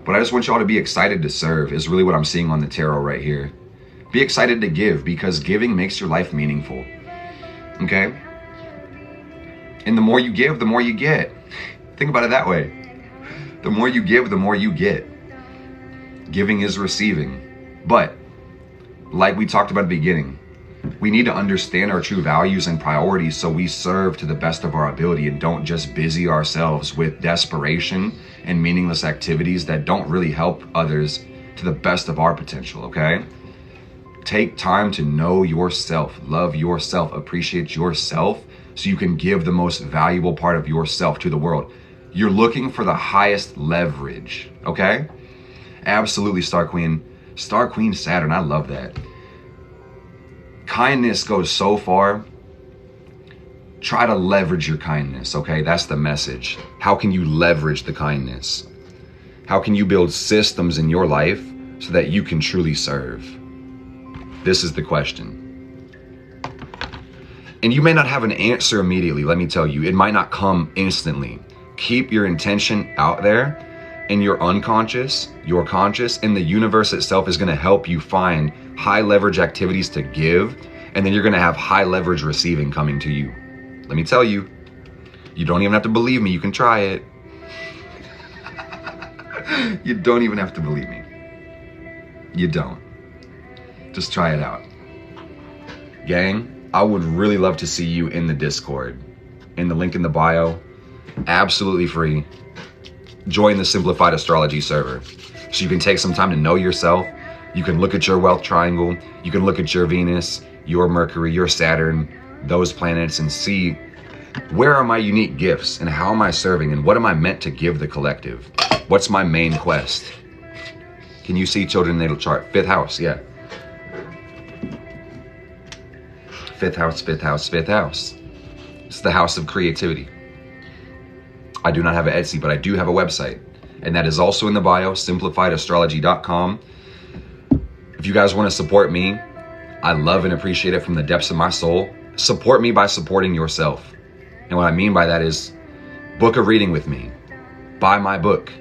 But I just want y'all to be excited to serve is really what I'm seeing on the tarot right here. Be excited to give because giving makes your life meaningful. Okay? And the more you give, the more you get. Think about it that way. The more you give, the more you get. Giving is receiving. But, like we talked about at the beginning, we need to understand our true values and priorities so we serve to the best of our ability and don't just busy ourselves with desperation and meaningless activities that don't really help others to the best of our potential, okay? Take time to know yourself, love yourself, appreciate yourself so you can give the most valuable part of yourself to the world. You're looking for the highest leverage, okay? Absolutely, Star Queen. Star Queen Saturn, I love that. Kindness goes so far. Try to leverage your kindness, okay? That's the message. How can you leverage the kindness? How can you build systems in your life so that you can truly serve? This is the question. And you may not have an answer immediately, let me tell you. It might not come instantly. Keep your intention out there, and your unconscious, your conscious, and the universe itself is gonna help you find high leverage activities to give, and then you're gonna have high leverage receiving coming to you. Let me tell you, you don't even have to believe me, you can try it. You don't even have to believe me. You don't. Just try it out. Gang, I would really love to see you in the Discord. In the link in the bio, absolutely free. Join the Simplified Astrology server so you can take some time to know yourself. You can look at your wealth triangle. You can look at your Venus, your Mercury, your Saturn, those planets, and see where are my unique gifts and how am I serving and what am I meant to give the collective? What's my main quest? Can you see children natal chart? 5th house, yeah. 5th house, 5th house, 5th house. It's the house of creativity. I do not have an Etsy, but I do have a website. And that is also in the bio, simplifiedastrology.com. If you guys want to support me, I love and appreciate it from the depths of my soul. Support me by supporting yourself. And what I mean by that is book a reading with me. Buy my book.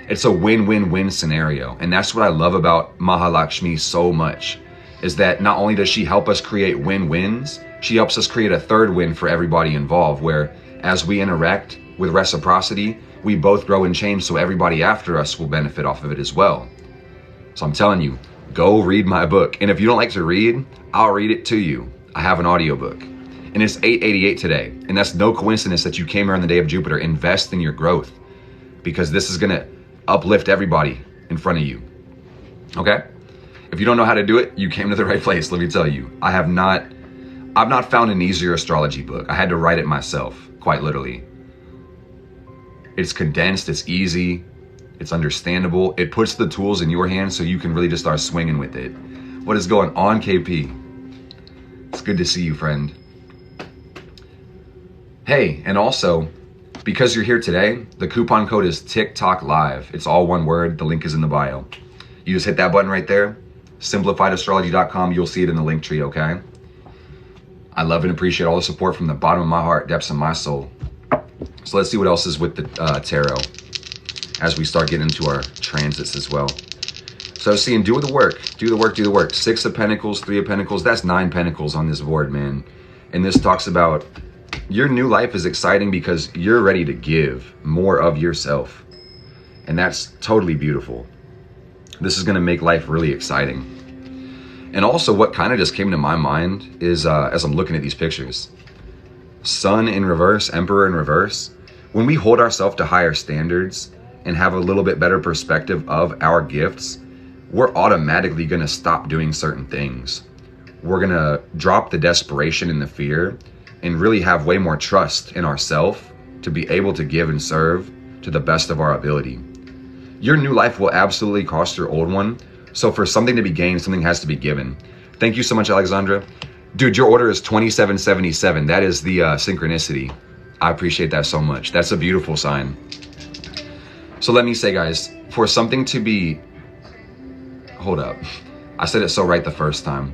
It's a win-win-win scenario. And that's what I love about Mahalakshmi so much, is that not only does she help us create win-wins, she helps us create a third win for everybody involved, where as we interact with reciprocity, we both grow and change so everybody after us will benefit off of it as well. So I'm telling you, go read my book. And if you don't like to read, I'll read it to you. I have an audiobook. And it's $8.88 today. And that's no coincidence that you came here on the day of Jupiter. Invest in your growth, because this is gonna uplift everybody in front of you, okay? If you don't know how to do it, you came to the right place, let me tell you. I've not found an easier astrology book. I had to write it myself, quite literally. It's condensed, it's easy, it's understandable. It puts the tools in your hands so you can really just start swinging with it. What is going on, KP? It's good to see you, friend. Hey, and also, because you're here today, the coupon code is TikTok Live. It's all one word, the link is in the bio. You just hit that button right there, simplifiedastrology.com, you'll see it in the link tree, okay? I love and appreciate all the support from the bottom of my heart, depths of my soul. So let's see what else is with the tarot as we start getting into our transits as well. So seeing do the work, do the work, do the work. 6 of Pentacles, 3 of Pentacles, that's 9 Pentacles on this board, man. And this talks about your new life is exciting because you're ready to give more of yourself. And that's totally beautiful. This is gonna make life really exciting. And also what kind of just came to my mind is, as I'm looking at these pictures, Sun in reverse, Emperor in reverse. When we hold ourselves to higher standards and have a little bit better perspective of our gifts, we're automatically gonna stop doing certain things. We're gonna drop the desperation and the fear and really have way more trust in ourselves to be able to give and serve to the best of our ability. Your new life will absolutely cost your old one. So for something to be gained, something has to be given. Thank you so much, Alexandra. Dude, your order is 2777. That is the synchronicity. I appreciate that so much. That's a beautiful sign. So let me say, guys, for something to be... Hold up. I said it so right the first time.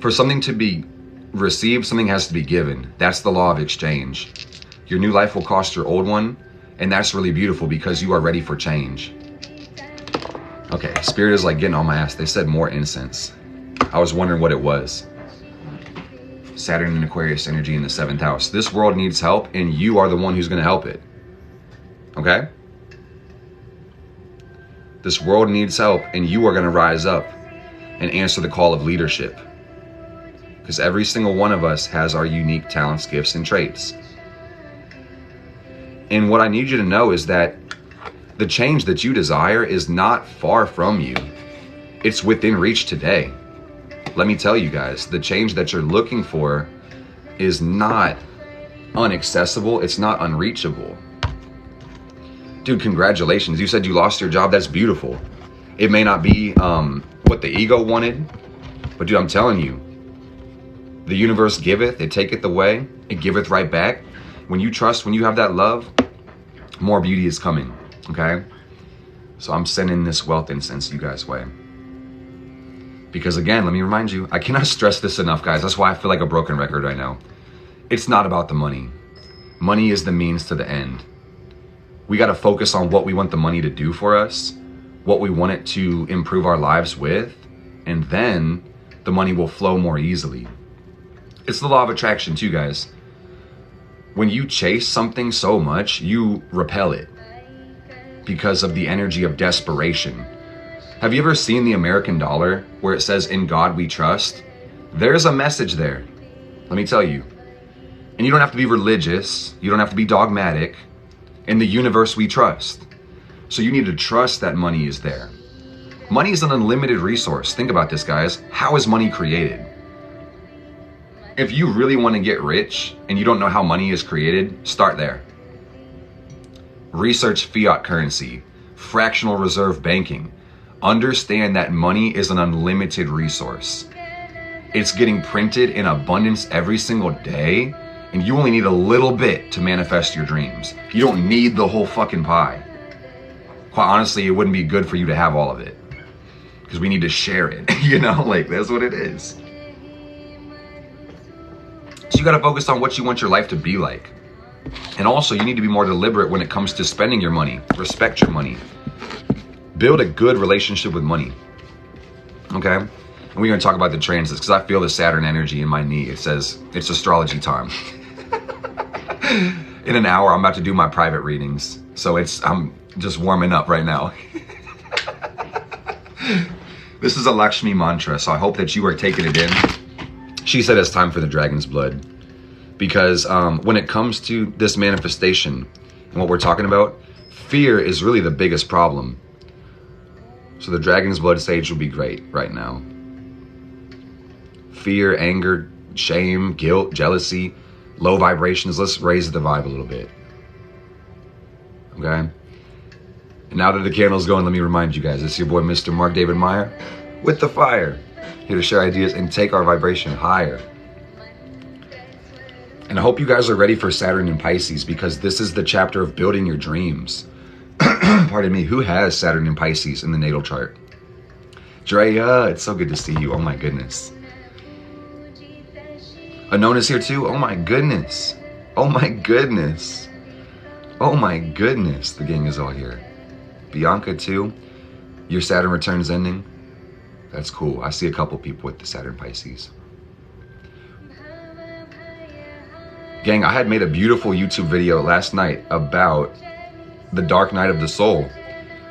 For something to be received, something has to be given. That's the law of exchange. Your new life will cost your old one, and that's really beautiful because you are ready for change. Okay, Spirit is like getting on my ass. They said more incense. I was wondering what it was. Saturn and Aquarius energy in the 7th house. This world needs help, and you are the one who's going to help it. Okay? This world needs help, and you are going to rise up and answer the call of leadership. Because every single one of us has our unique talents, gifts, and traits. And what I need you to know is that the change that you desire is not far from you. It's within reach today. Let me tell you guys, the change that you're looking for is not inaccessible. It's not unreachable. Dude, congratulations. You said you lost your job. That's beautiful. It may not be what the ego wanted, but dude, I'm telling you, the universe giveth, it taketh away, it giveth right back. When you trust, when you have that love, more beauty is coming, okay? So I'm sending this wealth incense you guys' way. Because again, let me remind you, I cannot stress this enough, guys. That's why I feel like a broken record right now. It's not about the money. Money is the means to the end. We got to focus on what we want the money to do for us, what we want it to improve our lives with, and then the money will flow more easily. It's the law of attraction too, guys. When you chase something so much, you repel it because of the energy of desperation. Have you ever seen the American dollar where it says, "In God we trust"? There's a message there. Let me tell you. And you don't have to be religious. You don't have to be dogmatic. In the universe we trust. So you need to trust that money is there. Money is an unlimited resource. Think about this, guys. How is money created? If you really want to get rich and you don't know how money is created, start there. Research fiat currency, fractional reserve banking. Understand that money is an unlimited resource. It's getting printed in abundance every single day, and you only need a little bit to manifest your dreams. You don't need the whole fucking pie. Quite honestly, it wouldn't be good for you to have all of it, because we need to share it, you know, like that's what it is. So you got to focus on what you want your life to be like. And also you need to be more deliberate when it comes to spending your money. Respect your money. Build a good relationship with money. Okay? And we're going to talk about the transits because I feel the Saturn energy in my knee. It says it's astrology time. In an hour, I'm about to do my private readings. So I'm just warming up right now. This is a Lakshmi mantra, so I hope that you are taking it in. She said it's time for the dragon's blood. Because when it comes to this manifestation and what we're talking about, fear is really the biggest problem. So the dragon's blood sage will be great right now. Fear, anger, shame, guilt, jealousy, low vibrations. Let's raise the vibe a little bit. Okay? And now that the candle's going, let me remind you guys, it's your boy, Mr. Mark David Meyer, with the fire. Here to share ideas and take our vibration higher. And I hope you guys are ready for Saturn in Pisces, because this is the chapter of building your dreams. Pardon me, who has Saturn in Pisces in the natal chart? Drea, it's so good to see you. Oh my goodness. Anon is here too. Oh my goodness. Oh my goodness. Oh my goodness. The gang is all here. Bianca too. Your Saturn returns ending. That's cool. I see a couple people with the Saturn Pisces. Gang, I had made a beautiful YouTube video last night about the dark night of the soul.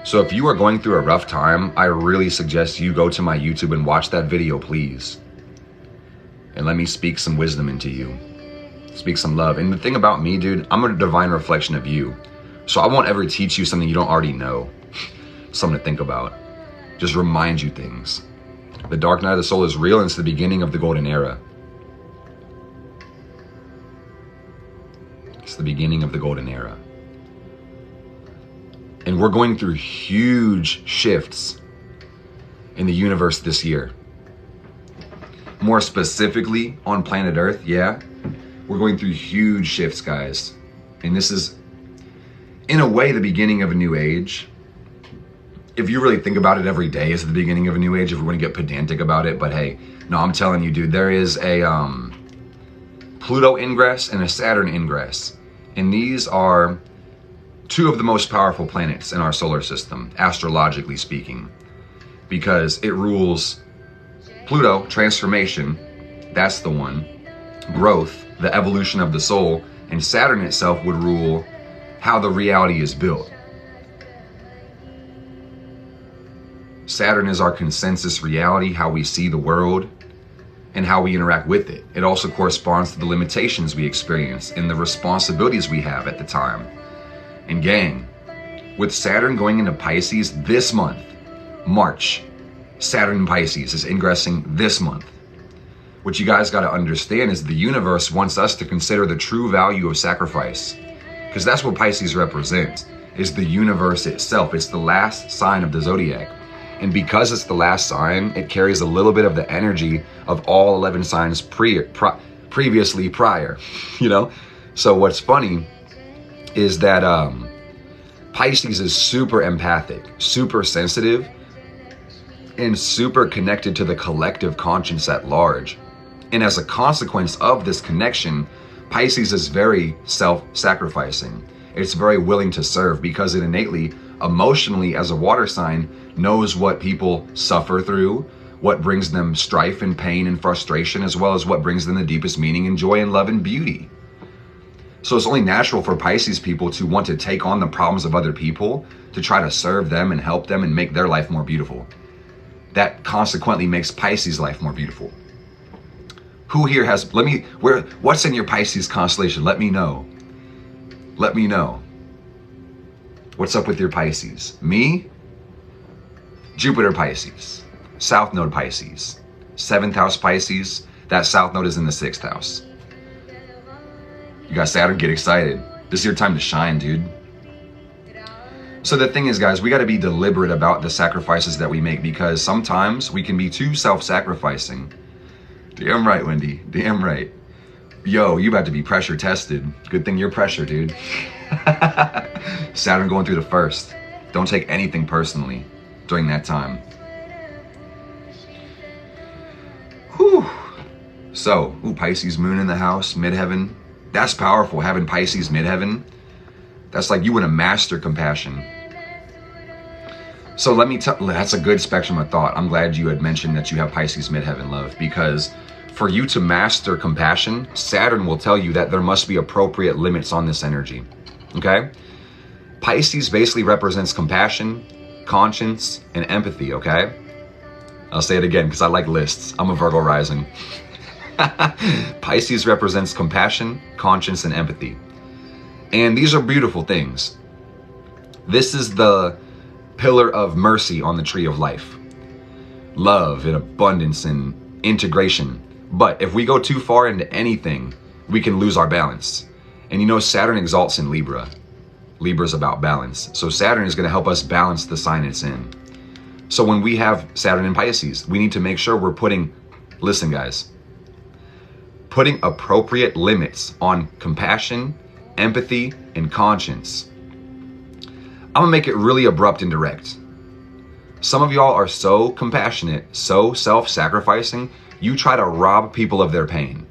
So if you are going through a rough time, I really suggest you go to my YouTube and watch that video, please. And let me speak some wisdom into you. Speak some love. And the thing about me, dude, I'm a divine reflection of you. So I won't ever teach you something you don't already know. Something to think about. Just remind you things. The dark night of the soul is real, and it's the beginning of the golden era. It's the beginning of the golden era. And we're going through huge shifts in the universe this year. more specifically on planet Earth, yeah, we're going through huge shifts, guys. And this is, in a way, the beginning of a new age. If you really think about it, every day is the beginning of a new age, if we're going to get pedantic about it. But hey, no, I'm telling you, dude, there is a Pluto ingress and a Saturn ingress. And these are two of the most powerful planets in our solar system, astrologically speaking, because it rules Pluto, transformation, that's the one, growth, the evolution of the soul, and Saturn itself would rule how the reality is built. Saturn is our consensus reality, how we see the world and how we interact with it. It also corresponds to the limitations we experience and the responsibilities we have at the time. And gang, with Saturn going into Pisces this month, March, Saturn in Pisces is ingressing this month. What you guys got to understand is the universe wants us to consider the true value of sacrifice, because that's what Pisces represents, is the universe itself. It's the last sign of the zodiac. And because it's the last sign, it carries a little bit of the energy of all 11 signs previously prior, you know? So what's funny is that Pisces is super empathic, super sensitive, and super connected to the collective conscience at large. And as a consequence of this connection, Pisces is very self-sacrificing. It's very willing to serve because it innately, emotionally, as a water sign, knows what people suffer through, what brings them strife and pain and frustration, as well as what brings them the deepest meaning and joy and love and beauty. So it's only natural for Pisces people to want to take on the problems of other people, to try to serve them and help them and make their life more beautiful. That consequently makes Pisces' life more beautiful. Who here has, what's in your Pisces constellation? Let me know. Let me know. What's up with your Pisces? Me? Jupiter Pisces, South Node Pisces, 7th house Pisces. That South Node is in the 6th house. You got Saturn, get excited. This is your time to shine, dude. So the thing is, guys, we got to be deliberate about the sacrifices that we make, because sometimes we can be too self-sacrificing. Damn right, Wendy. Damn right. Yo, you about to be pressure tested. Good thing you're pressure, dude. Saturn going through the first. Don't take anything personally during that time. Whew. So, Pisces moon in the house, midheaven. That's powerful, having Pisces midheaven. That's like you want to master compassion. So let me tell, that's a good spectrum of thought. I'm glad you had mentioned that you have Pisces midheaven, love, because for you to master compassion, Saturn will tell you that there must be appropriate limits on this energy, okay? Pisces basically represents compassion, conscience, and empathy, okay? I'll say it again because I like lists. I'm a Virgo rising. Pisces represents compassion, conscience, and empathy. And these are beautiful things. This is the pillar of mercy on the tree of life. Love and abundance and integration. But if we go too far into anything, we can lose our balance. And you know, Saturn exalts in Libra. Libra is about balance. So Saturn is going to help us balance the sign it's in. So when we have Saturn in Pisces, we need to make sure we're putting, listen guys, putting appropriate limits on compassion, empathy, and conscience. I'm gonna make it really abrupt and direct. Some of y'all are so compassionate, so self-sacrificing, you try to rob people of their pain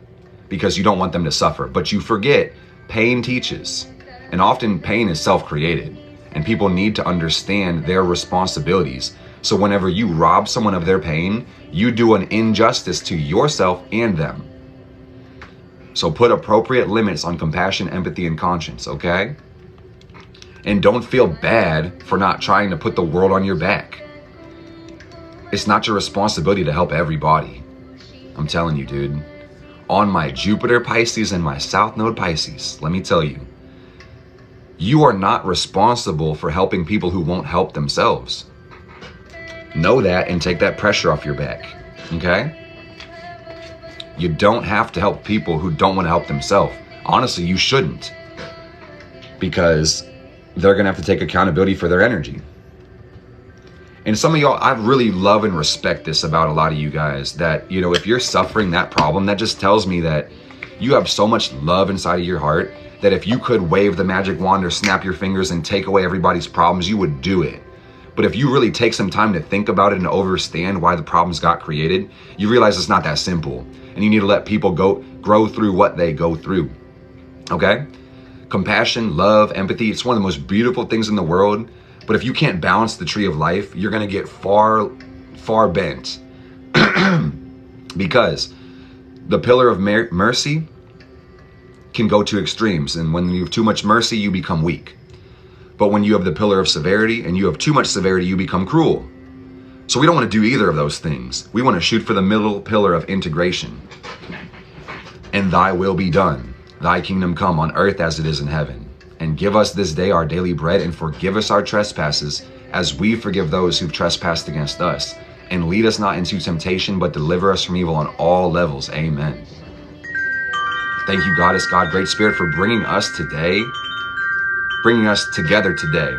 because you don't want them to suffer, but you forget pain teaches. And often pain is self-created, and people need to understand their responsibilities. So whenever you rob someone of their pain, you do an injustice to yourself and them. So put appropriate limits on compassion, empathy, and conscience, okay? And don't feel bad for not trying to put the world on your back. It's not your responsibility to help everybody. I'm telling you, dude. On my Jupiter Pisces and my South Node Pisces, let me tell you, you are not responsible for helping people who won't help themselves. Know that and take that pressure off your back, okay? You don't have to help people who don't want to help themselves. Honestly, you shouldn't, because they're going to have to take accountability for their energy. And some of y'all, I really love and respect this about a lot of you guys, that, you know, if you're suffering that problem, that just tells me that you have so much love inside of your heart that if you could wave the magic wand or snap your fingers and take away everybody's problems, you would do it. But if you really take some time to think about it and understand why the problems got created, you realize it's not that simple. And you need to let people grow through what they go through. Okay? Compassion, love, empathy, it's one of the most beautiful things in the world. But if you can't balance the tree of life, you're going to get far, far bent. Because the pillar of mercy can go to extremes. And when you have too much mercy, you become weak. But when you have the pillar of severity and you have too much severity, you become cruel. So we don't want to do either of those things. We want to shoot for the middle pillar of integration. And thy will be done. Thy kingdom come on earth as it is in heaven. And give us this day our daily bread, and forgive us our trespasses as we forgive those who've trespassed against us. And lead us not into temptation, but deliver us from evil on all levels. Amen. Thank you, Goddess, God, Great Spirit, for bringing us together today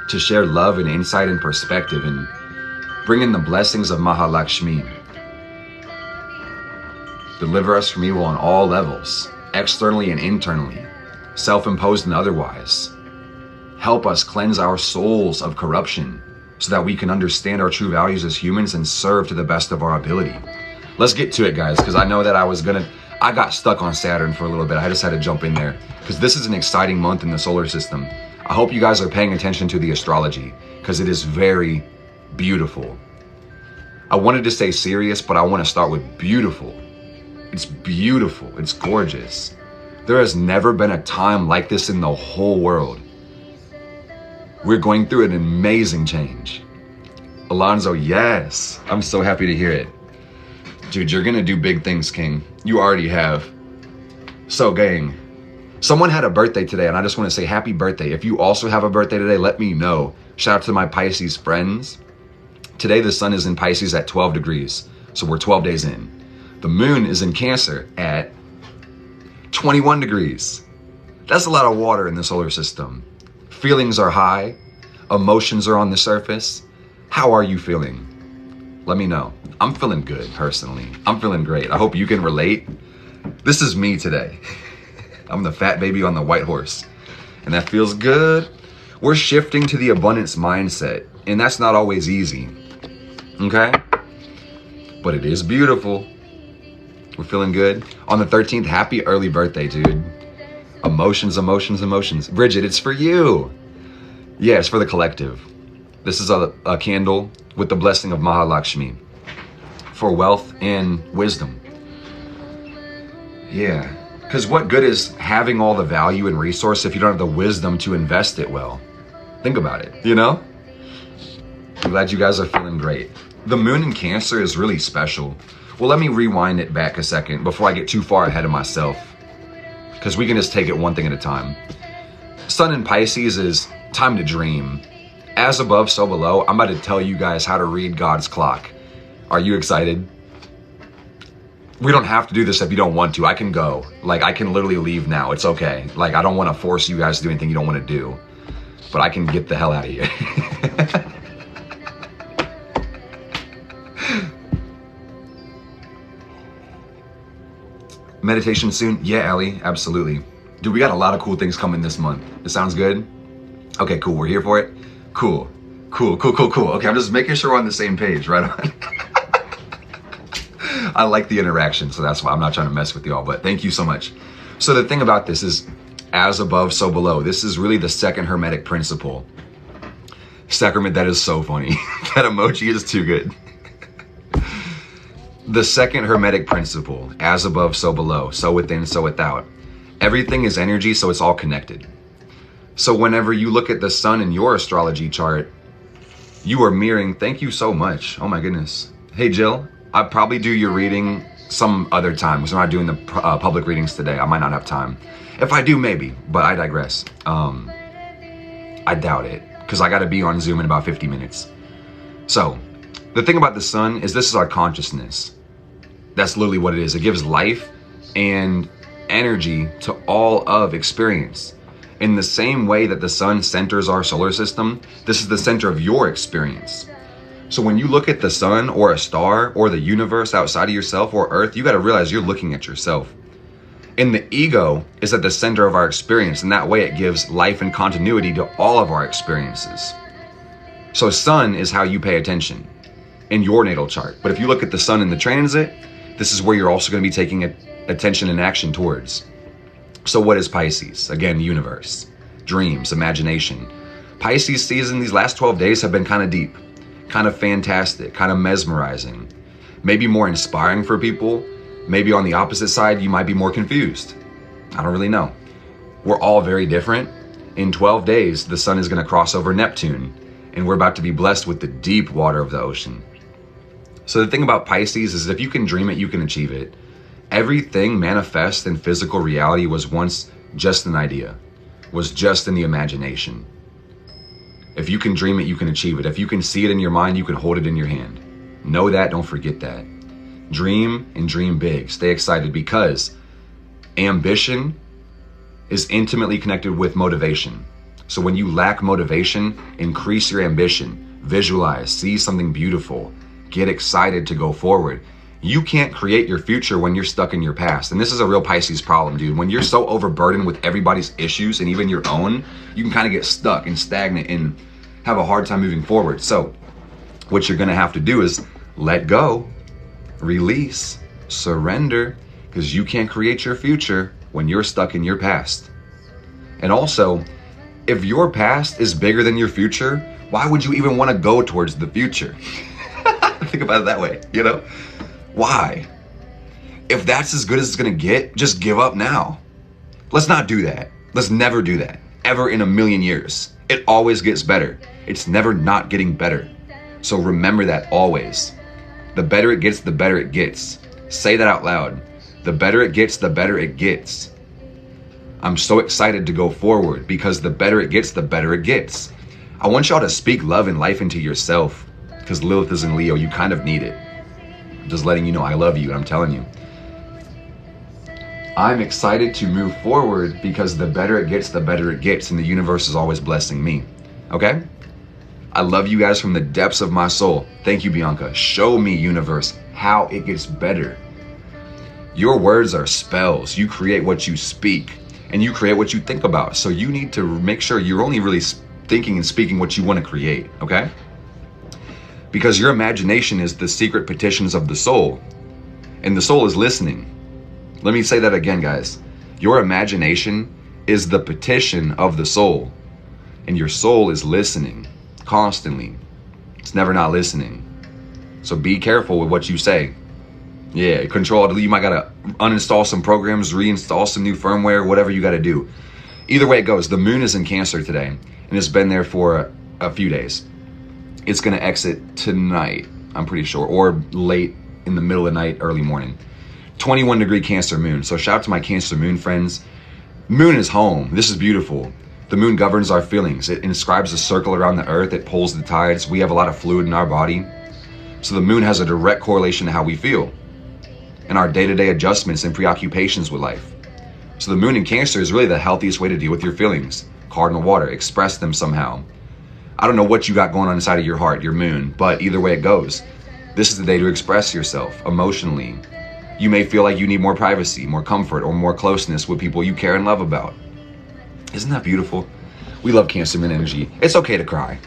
to share love and insight and perspective, and bring in the blessings of Lakshmi. Deliver us from evil on all levels, externally and internally, self-imposed and otherwise. Help us cleanse our souls of corruption so that we can understand our true values as humans and serve to the best of our ability. Let's get to it, guys, because I know that I got stuck on Saturn for a little bit. I just had to jump in there because this is an exciting month in the solar system. I hope you guys are paying attention to the astrology because it is very beautiful. I wanted to say serious, but I want to start with beautiful. It's beautiful. It's gorgeous. There has never been a time like this in the whole world. We're going through an amazing change. Alonzo, yes. I'm so happy to hear it. Dude, you're gonna do big things, King. You already have. So, gang, someone had a birthday today, and I just want to say happy birthday. If you also have a birthday today, let me know. Shout out to my Pisces friends. Today, the sun is in Pisces at 12 degrees, so we're 12 days in. The moon is in Cancer at 21 degrees. That's a lot of water in the solar system. Feelings are high. Emotions are on the surface. How are you feeling? Let me know. I'm feeling good, personally. I'm feeling great. I hope you can relate. This is me today. I'm the fat baby on the white horse, and that feels good. We're shifting to the abundance mindset, and that's not always easy, okay? But it is beautiful. We're feeling good. On the 13th, happy early birthday, dude. Emotions, emotions, emotions. Bridget, it's for you. Yeah, it's for the collective. This is a candle with the blessing of Lakshmi for wealth and wisdom. Yeah, because what good is having all the value and resource if you don't have the wisdom to invest it well? Think about it, you know? I'm glad you guys are feeling great. The moon in Cancer is really special. Well, let me rewind it back a second before I get too far ahead of myself, because we can just take it one thing at a time. Sun in Pisces is time to dream. As above, so below. I'm about to tell you guys how to read God's clock. Are you excited? We don't have to do this if you don't want to. I can go. Like, I can literally leave now. It's okay. Like, I don't want to force you guys to do anything you don't want to do. But I can get the hell out of here. Meditation soon? Yeah, Allie, absolutely. Dude, we got a lot of cool things coming this month. It sounds good? Okay, cool. We're here for it? Cool. Cool. Okay, I'm just making sure we're on the same page, right on. I like the interaction, so that's why I'm not trying to mess with y'all, but thank you so much. So the thing about this is, as above, so below. This is really the second Hermetic principle. Sacrament, that is so funny. That emoji is too good. The second Hermetic principle, as above, so below, so within, so without. Everything is energy, so it's all connected. So whenever you look at the sun in your astrology chart, you are mirroring, thank you so much. Oh my goodness. Hey, Jill, I'll probably do your reading some other time, because I'm not doing the public readings today. I might not have time. If I do, maybe, but I digress. I doubt it, because I got to be on Zoom in about 50 minutes. So the thing about the sun is this is our consciousness. That's literally what it is. It gives life and energy to all of experience. In the same way that the sun centers our solar system, this is the center of your experience. So when you look at the sun or a star or the universe outside of yourself or Earth, you got to realize you're looking at yourself. And the ego is at the center of our experience, and that way it gives life and continuity to all of our experiences. So sun is how you pay attention in your natal chart. But if you look at the sun in the transit, this is where you're also going to be taking attention and action towards. So what is Pisces? Again, universe, dreams, imagination. Pisces season, these last 12 days have been kind of deep, kind of fantastic, kind of mesmerizing, maybe more inspiring for people. Maybe on the opposite side, you might be more confused. I don't really know. We're all very different. In 12 days, the sun is going to cross over Neptune, and we're about to be blessed with the deep water of the ocean. So the thing about Pisces is if you can dream it, you can achieve it. Everything manifest in physical reality was once just an idea, was just in the imagination. If you can dream it, you can achieve it. If you can see it in your mind, you can hold it in your hand. Know that, don't forget that. Dream and dream big. Stay excited, because ambition is intimately connected with motivation. So when you lack motivation, increase your ambition. Visualize, see something beautiful. Get excited to go forward. You can't create your future when you're stuck in your past. And this is a real Pisces problem, dude. When you're so overburdened with everybody's issues and even your own, you can kind of get stuck and stagnant and have a hard time moving forward. So what you're going to have to do is let go, release, surrender, because you can't create your future when you're stuck in your past. And also, if your past is bigger than your future, why would you even want to go towards the future? Think about it that way, you know? Why? If that's as good as it's gonna get, just give up now. Let's not do that. Let's never do that, ever in a million years. It always gets better. It's never not getting better. So remember that always. The better it gets, the better it gets. Say that out loud. The better it gets, the better it gets. I'm so excited to go forward because the better it gets, the better it gets. I want y'all to speak love and life into yourself, because Lilith is in Leo. You kind of need it. Just letting you know I love you, I'm telling you. I'm excited to move forward because the better it gets, the better it gets, and the universe is always blessing me, okay? I love you guys from the depths of my soul. Thank you, Bianca. Show me, universe, how it gets better. Your words are spells. You create what you speak, and you create what you think about. So you need to make sure you're only really thinking and speaking what you want to create, okay? Because your imagination is the secret petitions of the soul, and the soul is listening. Let me say that again, guys. Your imagination is the petition of the soul, and your soul is listening constantly. It's never not listening. So be careful with what you say. Yeah, control. You might gotta uninstall some programs, reinstall some new firmware, whatever you gotta do. Either way it goes, the moon is in Cancer today, and it's been there for a few days. It's gonna exit tonight, I'm pretty sure, or late in the middle of the night, early morning. 21 degree Cancer moon. So shout out to my Cancer moon friends. Moon is home. This is beautiful. The moon governs our feelings. It inscribes a circle around the earth. It pulls the tides. We have a lot of fluid in our body. So the moon has a direct correlation to how we feel and our day-to-day adjustments and preoccupations with life. So the moon in Cancer is really the healthiest way to deal with your feelings. Cardinal water, express them somehow. I don't know what you got going on inside of your heart, your moon, but either way it goes, this is the day to express yourself emotionally. You may feel like you need more privacy, more comfort, or more closeness with people you care and love about. Isn't that beautiful? We love Cancer moon energy. It's okay to cry.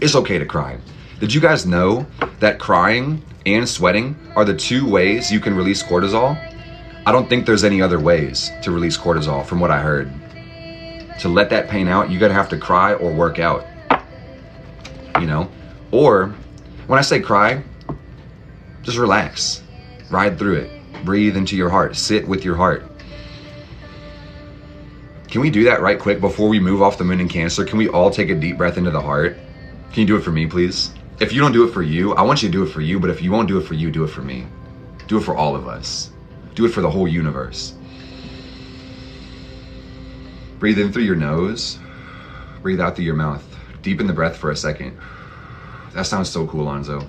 It's okay to cry. Did you guys know that crying and sweating are the two ways you can release cortisol? I don't think there's any other ways to release cortisol from what I heard. To let that pain out, you gotta have to cry or work out. You know? Or, when I say cry, just relax. Ride through it. Breathe into your heart. Sit with your heart. Can we do that right quick before we move off the moon in Cancer? Can we all take a deep breath into the heart? Can you do it for me, please? If you don't do it for you, I want you to do it for you, but if you won't do it for you, do it for me. Do it for all of us. Do it for the whole universe. Breathe in through your nose. Breathe out through your mouth. Deepen the breath for a second. That sounds so cool, Lonzo.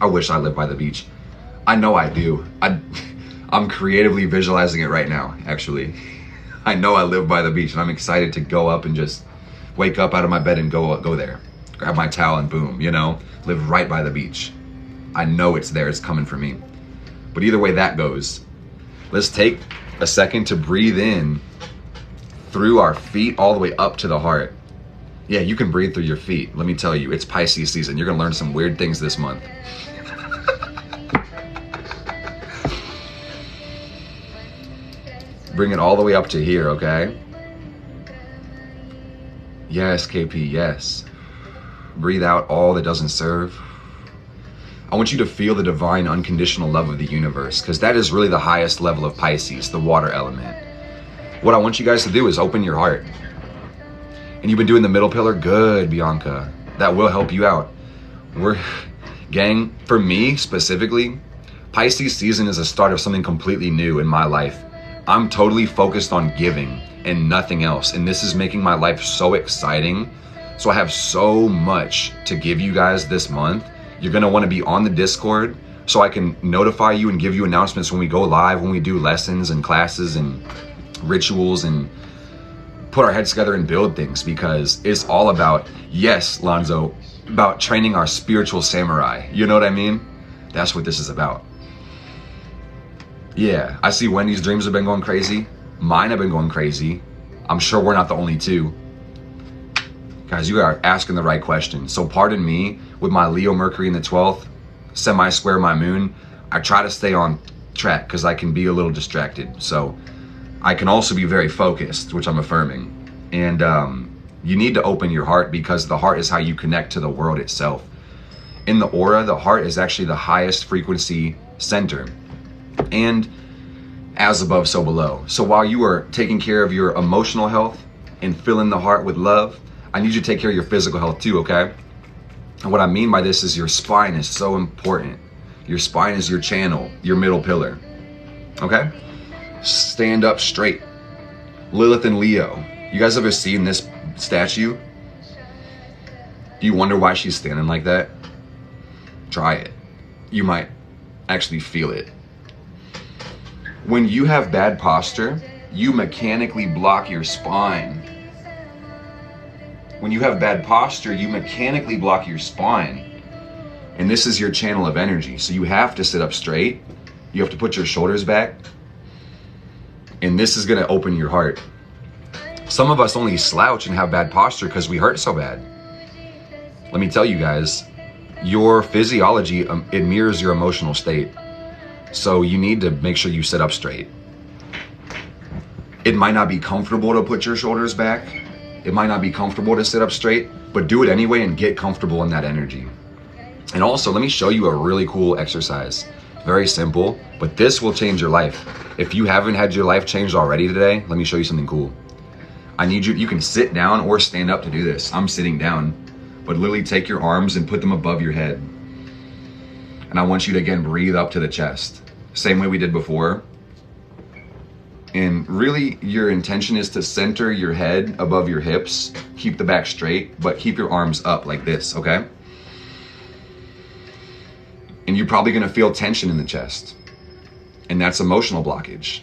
I wish I lived by the beach. I know I do. I'm creatively visualizing it right now, actually. I know I live by the beach, and I'm excited to go up and just wake up out of my bed and go there. Grab my towel and boom, you know, live right by the beach. I know it's there, it's coming for me. But either way that goes, let's take a second to breathe in through our feet all the way up to the heart. Yeah, you can breathe through your feet. Let me tell you, it's Pisces season. You're gonna learn some weird things this month. Bring it all the way up to here, okay? Yes, KP, yes. Breathe out all that doesn't serve. I want you to feel the divine unconditional love of the universe, because that is really the highest level of Pisces, the water element. What I want you guys to do is open your heart. And you've been doing the middle pillar, good, Bianca. That will help you out. Gang, for me specifically, Pisces season is a start of something completely new in my life. I'm totally focused on giving and nothing else. And this is making my life so exciting. So I have so much to give you guys this month. You're gonna wanna be on the Discord so I can notify you and give you announcements when we go live, when we do lessons and classes and rituals and put our heads together and build things, because it's all about, yes, Lonzo, about training our spiritual samurai. You know what I mean? That's what this is about. Yeah, I see Wendy's dreams have been going crazy. Mine have been going crazy. I'm sure we're not the only two. Guys, you are asking the right question. So pardon me, with my Leo Mercury in the 12th, semi-square my moon, I try to stay on track because I can be a little distracted. So I can also be very focused, which I'm affirming. And you need to open your heart, because the heart is how you connect to the world itself. In the aura, the heart is actually the highest frequency center. And as above, so below. So while you are taking care of your emotional health and filling the heart with love, I need you to take care of your physical health too, okay? And what I mean by this is your spine is so important. Your spine is your channel, your middle pillar, okay? Stand up straight. Lilith and Leo. You guys ever seen this statue? Do you wonder why she's standing like that? Try it. You might actually feel it. When you have bad posture, you mechanically block your spine. When you have bad posture, you mechanically block your spine. And this is your channel of energy. So you have to sit up straight. You have to put your shoulders back. And this is gonna open your heart. Some of us only slouch and have bad posture because we hurt so bad. Let me tell you guys, your physiology, it mirrors your emotional state. So you need to make sure you sit up straight. It might not be comfortable to put your shoulders back. It might not be comfortable to sit up straight, but do it anyway and get comfortable in that energy. And also, let me show you a really cool exercise. Very simple, but this will change your life. If you haven't had your life changed already today, let me show you something cool. I need you can sit down or stand up to do this. I'm sitting down, but literally take your arms and put them above your head. And I want you to, again, breathe up to the chest. Same way we did before. And really, your intention is to center your head above your hips. Keep the back straight, but keep your arms up like this, okay? And you're probably gonna feel tension in the chest. And that's emotional blockage.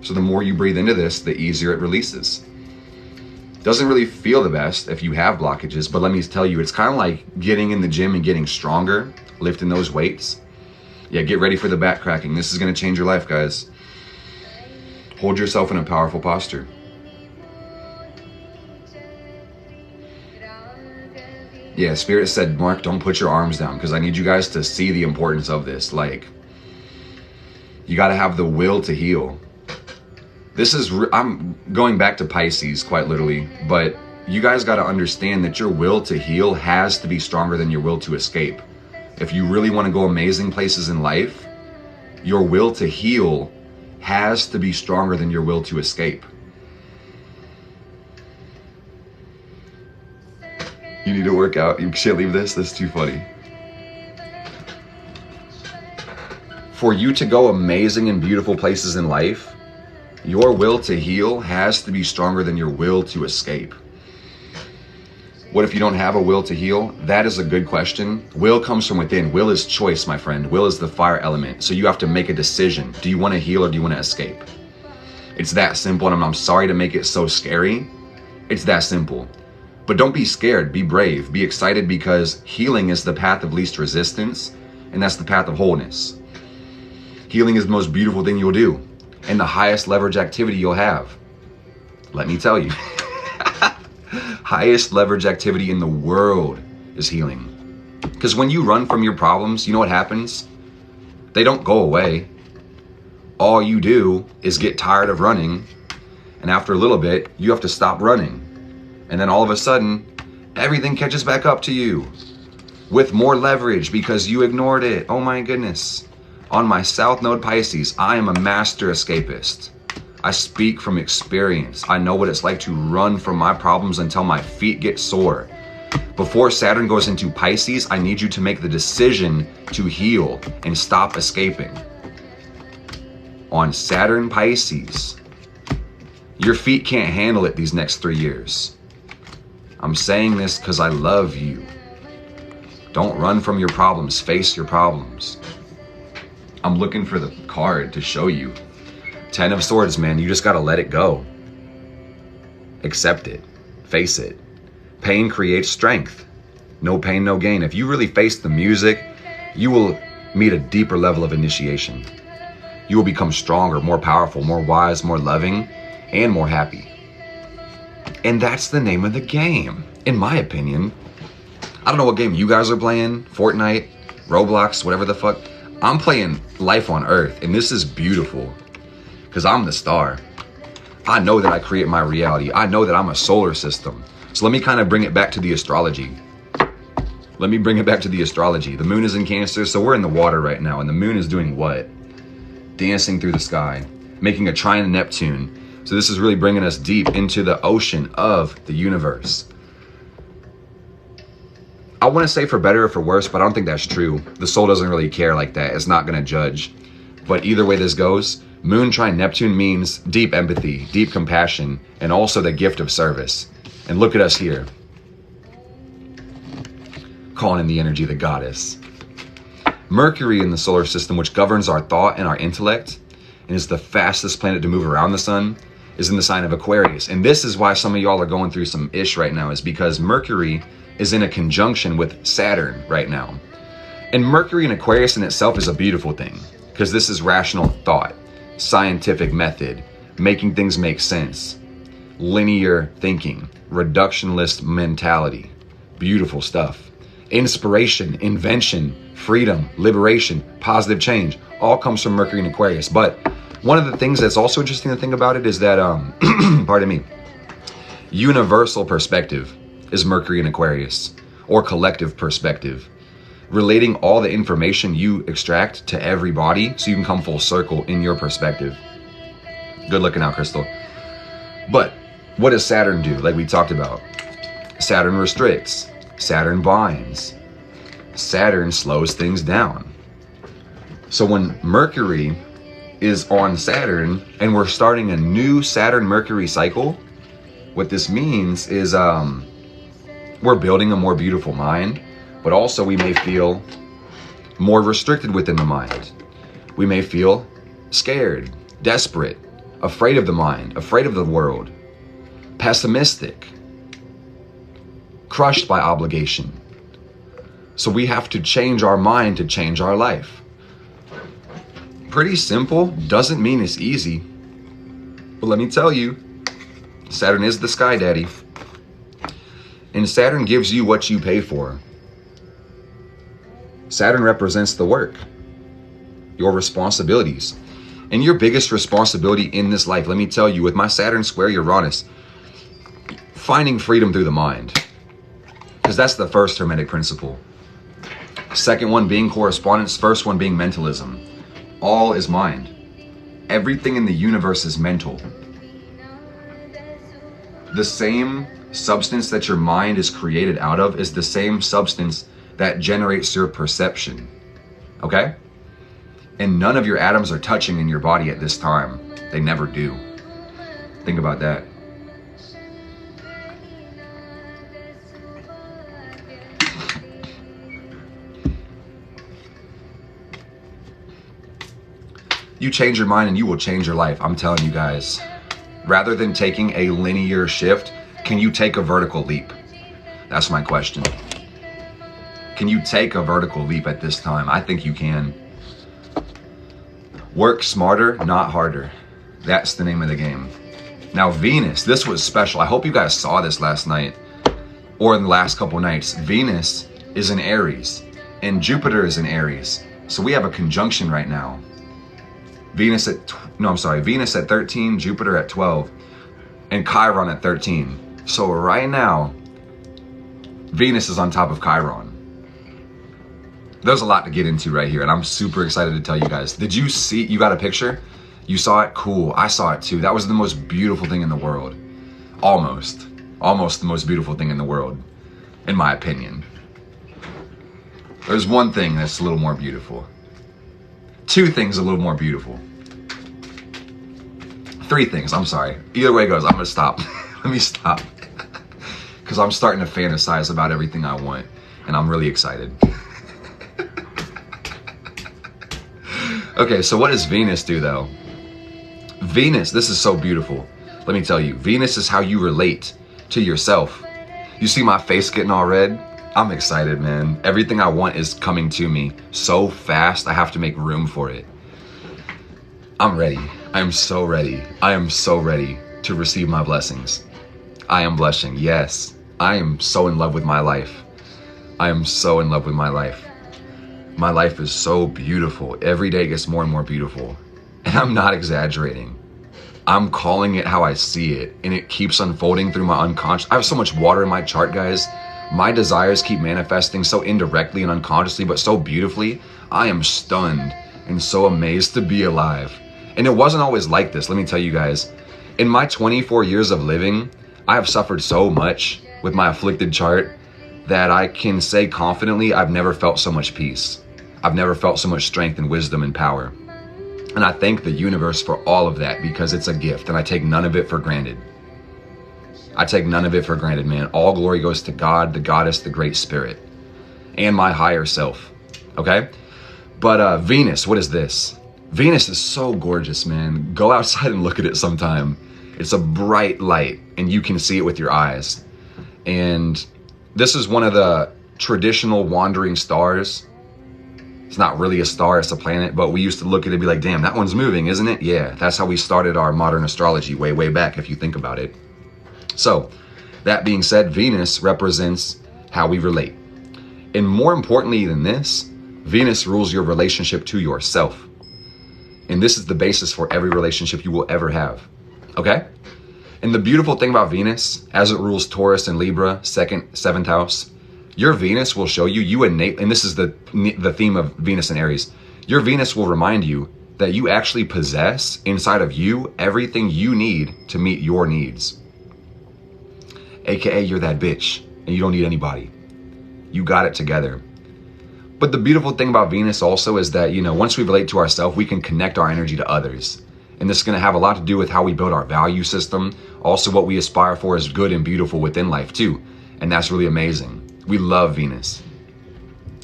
So the more you breathe into this, the easier it releases. Doesn't really feel the best if you have blockages, but let me tell you, it's kind of like getting in the gym and getting stronger, lifting those weights. Yeah, get ready for the back cracking. This is gonna change your life, guys. Hold yourself in a powerful posture. Yeah, Spirit said, Mark, don't put your arms down, because I need you guys to see the importance of this. Like, you gotta have the will to heal. This is, I'm going back to Pisces quite literally, but you guys gotta understand that your will to heal has to be stronger than your will to escape. If you really wanna go amazing places in life, your will to heal has to be stronger than your will to escape. You need to work out. You can't leave this. This is too funny. For you to go amazing and beautiful places in life, your will to heal has to be stronger than your will to escape. What if you don't have a will to heal? That is a good question. Will comes from within. Will is choice, my friend. Will is the fire element. So you have to make a decision. Do you want to heal or do you want to escape? It's that simple, and I'm sorry to make it so scary. It's that simple. But don't be scared, be brave, be excited, because healing is the path of least resistance, and that's the path of wholeness. Healing is the most beautiful thing you'll do, and the highest leverage activity you'll have. Let me tell you. Highest leverage activity in the world is healing. Because when you run from your problems, you know what happens? They don't go away. All you do is get tired of running, and after a little bit, you have to stop running. And then all of a sudden, everything catches back up to you with more leverage because you ignored it. Oh my goodness. On my South Node Pisces, I am a master escapist. I speak from experience. I know what it's like to run from my problems until my feet get sore. Before Saturn goes into Pisces, I need you to make the decision to heal and stop escaping. On Saturn Pisces, your feet can't handle it these next 3 years. I'm saying this because I love you. Don't run from your problems, face your problems. I'm looking for the card to show you. 10 of Swords, man, you just gotta let it go. Accept it, face it. Pain creates strength. No pain, no gain. If you really face the music, you will meet a deeper level of initiation. You will become stronger, more powerful, more wise, more loving, and more happy. And that's the name of the game, in my opinion. I don't know what game you guys are playing, Fortnite, Roblox, whatever the fuck. I'm playing Life on Earth, and this is beautiful because I'm the star. I know that I create my reality. I know that I'm a solar system. So let me kind of bring it back to the astrology. Let me bring it back to the astrology. The moon is in Cancer, so we're in the water right now, and the moon is doing what? Dancing through the sky, making a trine to Neptune. So this is really bringing us deep into the ocean of the universe. I want to say for better or for worse, but I don't think that's true. The soul doesn't really care like that. It's not going to judge. But either way this goes, Moon trine Neptune means deep empathy, deep compassion, and also the gift of service. And look at us here, calling in the energy of the goddess. Mercury in the solar system, which governs our thought and our intellect, and is the fastest planet to move around the sun, is in the sign of Aquarius. And this is why some of y'all are going through some ish right now, is because Mercury is in a conjunction with Saturn right now. And Mercury in Aquarius in itself is a beautiful thing, because this is rational thought, scientific method, making things make sense, linear thinking, reductionist mentality, beautiful stuff. Inspiration, invention, freedom, liberation, positive change, all comes from Mercury in Aquarius. But one of the things that's also interesting to think about it is that, pardon me, universal perspective is Mercury in Aquarius, or collective perspective, relating all the information you extract to everybody so you can come full circle in your perspective. Good looking out, Crystal. But what does Saturn do? Like we talked about, Saturn restricts, Saturn binds, Saturn slows things down. So when Mercury is on Saturn and we're starting a new Saturn-Mercury cycle, what this means is we're building a more beautiful mind, but also we may feel more restricted within the mind. We may feel scared, desperate, afraid of the mind, afraid of the world, pessimistic, crushed by obligation. So we have to change our mind to change our life. Pretty simple, doesn't mean it's easy. But let me tell you, Saturn is the sky daddy. And Saturn gives you what you pay for. Saturn represents the work, your responsibilities. And your biggest responsibility in this life, let me tell you, with my Saturn square Uranus, finding freedom through the mind. Because that's the first Hermetic principle. Second one being correspondence, first one being mentalism. All is mind. Everything in the universe is mental. The same substance that your mind is created out of is the same substance that generates your perception. Okay? And none of your atoms are touching in your body at this time. They never do. Think about that. You change your mind and you will change your life. I'm telling you guys, rather than taking a linear shift, can you take a vertical leap? That's my question. Can you take a vertical leap at this time? I think you can. Work smarter, not harder. That's the name of the game. Now Venus, this was special. I hope you guys saw this last night or in the last couple nights. Venus is in Aries and Jupiter is in Aries. So we have a conjunction right now. Venus at 13, Jupiter at 12, and Chiron at 13. So right now, Venus is on top of Chiron. There's a lot to get into right here, and I'm super excited to tell you guys. Did you see, you got a picture? You saw it? Cool. I saw it too. That was the most beautiful thing in the world. Almost the most beautiful thing in the world, in my opinion. There's one thing that's a little more beautiful. Two things a little more beautiful. Three things, I'm sorry. Either way it goes, I'm gonna stop. Let me stop. Because I'm starting to fantasize about everything I want, and I'm really excited. Okay, so what does Venus do though? Venus, this is so beautiful. Let me tell you, Venus is how you relate to yourself. You see my face getting all red? I'm excited, man. Everything I want is coming to me so fast, I have to make room for it. I'm ready. I am so ready. I am so ready to receive my blessings. I am blushing. Yes, I am so in love with my life. I am so in love with my life. My life is so beautiful. Every day gets more and more beautiful. And I'm not exaggerating. I'm calling it how I see it, and it keeps unfolding through my unconscious. I have so much water in my chart, guys. My desires keep manifesting so indirectly and unconsciously, but so beautifully. I am stunned and so amazed to be alive. And it wasn't always like this, let me tell you guys. In my 24 years of living, I have suffered so much with my afflicted chart that I can say confidently I've never felt so much peace. I've never felt so much strength and wisdom and power. And I thank the universe for all of that because it's a gift and I take none of it for granted. I take none of it for granted, man. All glory goes to God, the Goddess, the Great Spirit, and my higher self, okay? But Venus, what is this? Venus is so gorgeous, man. Go outside and look at it sometime. It's a bright light and you can see it with your eyes. And this is one of the traditional wandering stars. It's not really a star, it's a planet, but we used to look at it and be like, damn, that one's moving, isn't it? Yeah, that's how we started our modern astrology way, way back, if you think about it. So, that being said, Venus represents how we relate. And more importantly than this, Venus rules your relationship to yourself. And this is the basis for every relationship you will ever have, okay? And the beautiful thing about Venus, as it rules Taurus and Libra, 2nd, 7th house, your Venus will show you innate, and this is the theme of Venus and Aries, your Venus will remind you that you actually possess inside of you everything you need to meet your needs. AKA you're that bitch and you don't need anybody. You got it together. But the beautiful thing about Venus also is that, you know, once we relate to ourselves, we can connect our energy to others. And this is going to have a lot to do with how we build our value system. Also what we aspire for is good and beautiful within life too. And that's really amazing. We love Venus.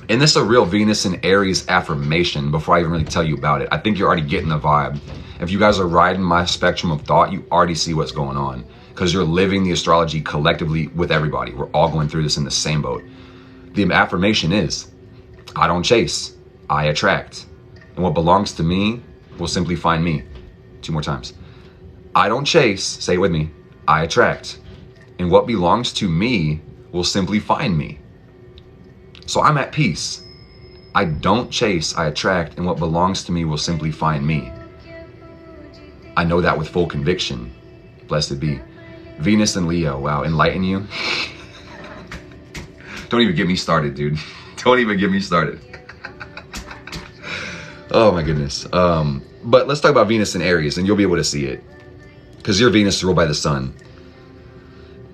And this is a real Venus and Aries affirmation before I even really tell you about it. I think you're already getting the vibe. If you guys are riding my spectrum of thought, you already see what's going on because you're living the astrology collectively with everybody. We're all going through this in the same boat. The affirmation is, I don't chase, I attract. And what belongs to me will simply find me. 2 more times. I don't chase, say it with me, I attract. And what belongs to me will simply find me. So I'm at peace. I don't chase, I attract, and what belongs to me will simply find me. I know that with full conviction. Blessed be. Venus and Leo, wow, enlighten you. Don't even get me started, dude. Don't even get me started. Oh my goodness. But let's talk about Venus and Aries and you'll be able to see it. Because your Venus is ruled by the sun.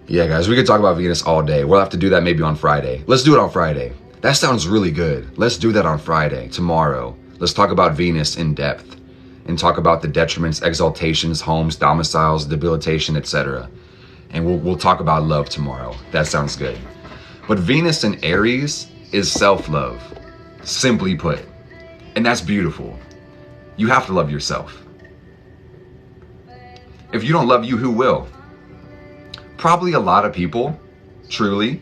Yeah, guys, we could talk about Venus all day. We'll have to do that maybe on Friday. Let's do it on Friday. That sounds really good. Let's do that on Friday, tomorrow. Let's talk about Venus in depth and talk about the detriments, exaltations, homes, domiciles, debilitation, etc. And we'll talk about love tomorrow. That sounds good. But Venus in Aries is self-love, simply put. And that's beautiful. You have to love yourself. If you don't love you, who will? Probably a lot of people, truly.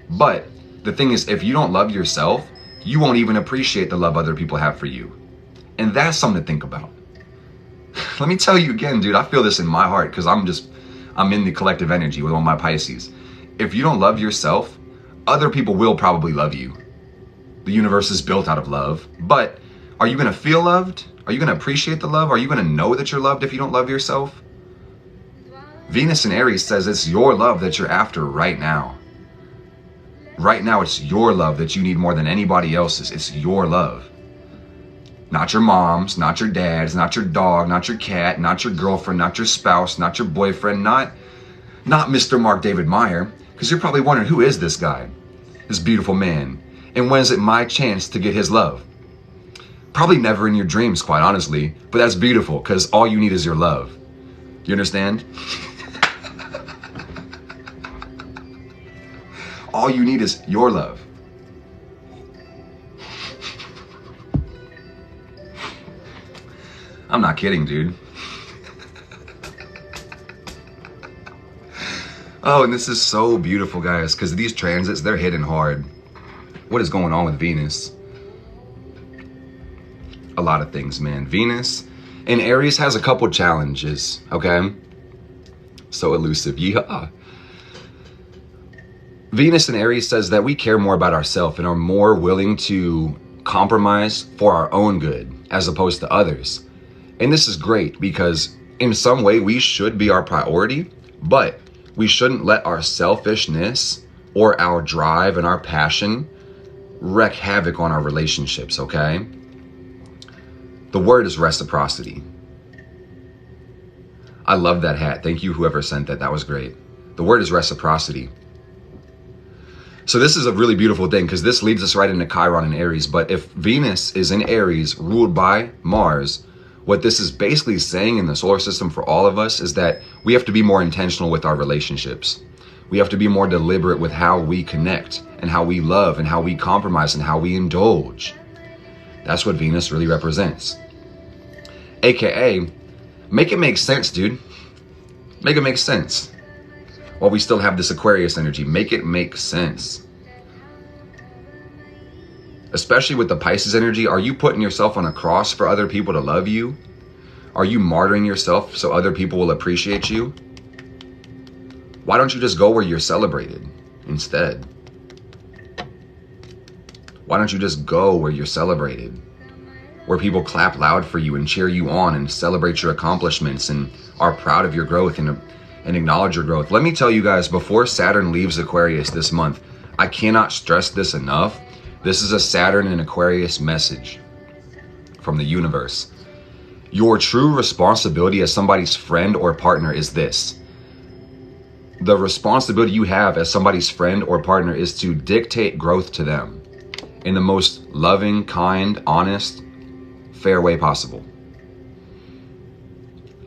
But the thing is, if you don't love yourself, you won't even appreciate the love other people have for you. And that's something to think about. Let me tell you again, dude, I feel this in my heart because I'm in the collective energy with all my Pisces. If you don't love yourself, other people will probably love you. The universe is built out of love. But are you going to feel loved? Are you going to appreciate the love? Are you going to know that you're loved if you don't love yourself? Venus in Aries says it's your love that you're after right now. Right now, it's your love that you need more than anybody else's. It's your love. Not your mom's, not your dad's, not your dog, not your cat, not your girlfriend, not your spouse, not your boyfriend, not Mr. Mark David Meyer. Because you're probably wondering, who is this guy? This beautiful man. And when is it my chance to get his love? Probably never in your dreams, quite honestly. But that's beautiful because all you need is your love. You understand? All you need is your love. I'm not kidding, dude. Oh, and this is so beautiful, guys, because these transits, they're hitting hard. What is going on with Venus? A lot of things, man. Venus in Aries has a couple challenges, okay? So elusive, yeah. Venus in Aries says that we care more about ourselves and are more willing to compromise for our own good as opposed to others. And this is great because in some way we should be our priority, but we shouldn't let our selfishness or our drive and our passion wreak havoc on our relationships, okay? The word is reciprocity. I love that hat. Thank you, whoever sent that. That was great. The word is reciprocity. So this is a really beautiful thing because this leads us right into Chiron in Aries. But if Venus is in Aries, ruled by Mars, what this is basically saying in the solar system for all of us is that we have to be more intentional with our relationships. We have to be more deliberate with how we connect and how we love and how we compromise and how we indulge. That's what Venus really represents. AKA, make it make sense, dude. Make it make sense. While we still have this Aquarius energy, make it make sense. Especially with the Pisces energy, are you putting yourself on a cross for other people to love you? Are you martyring yourself so other people will appreciate you? Why don't you just go where you're celebrated instead? Why don't you just go where you're celebrated? Where people clap loud for you and cheer you on and celebrate your accomplishments and are proud of your growth and acknowledge your growth. Let me tell you guys, before Saturn leaves Aquarius this month, I cannot stress this enough. This is a Saturn and Aquarius message from the universe. Your true responsibility as somebody's friend or partner is this. The responsibility you have as somebody's friend or partner is to dictate growth to them in the most loving, kind, honest, fair way possible.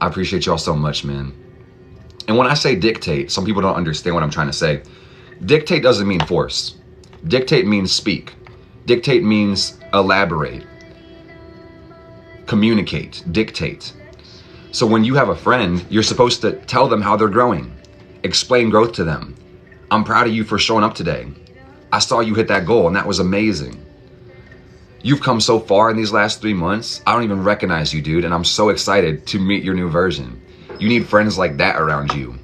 I appreciate y'all so much, man. And when I say dictate, some people don't understand what I'm trying to say. Dictate doesn't mean force. Dictate means speak. Dictate means elaborate, communicate, dictate. So when you have a friend, you're supposed to tell them how they're growing, explain growth to them. I'm proud of you for showing up today. I saw you hit that goal and that was amazing. You've come so far in these last 3 months. I don't even recognize you, dude. And I'm so excited to meet your new version. You need friends like that around you.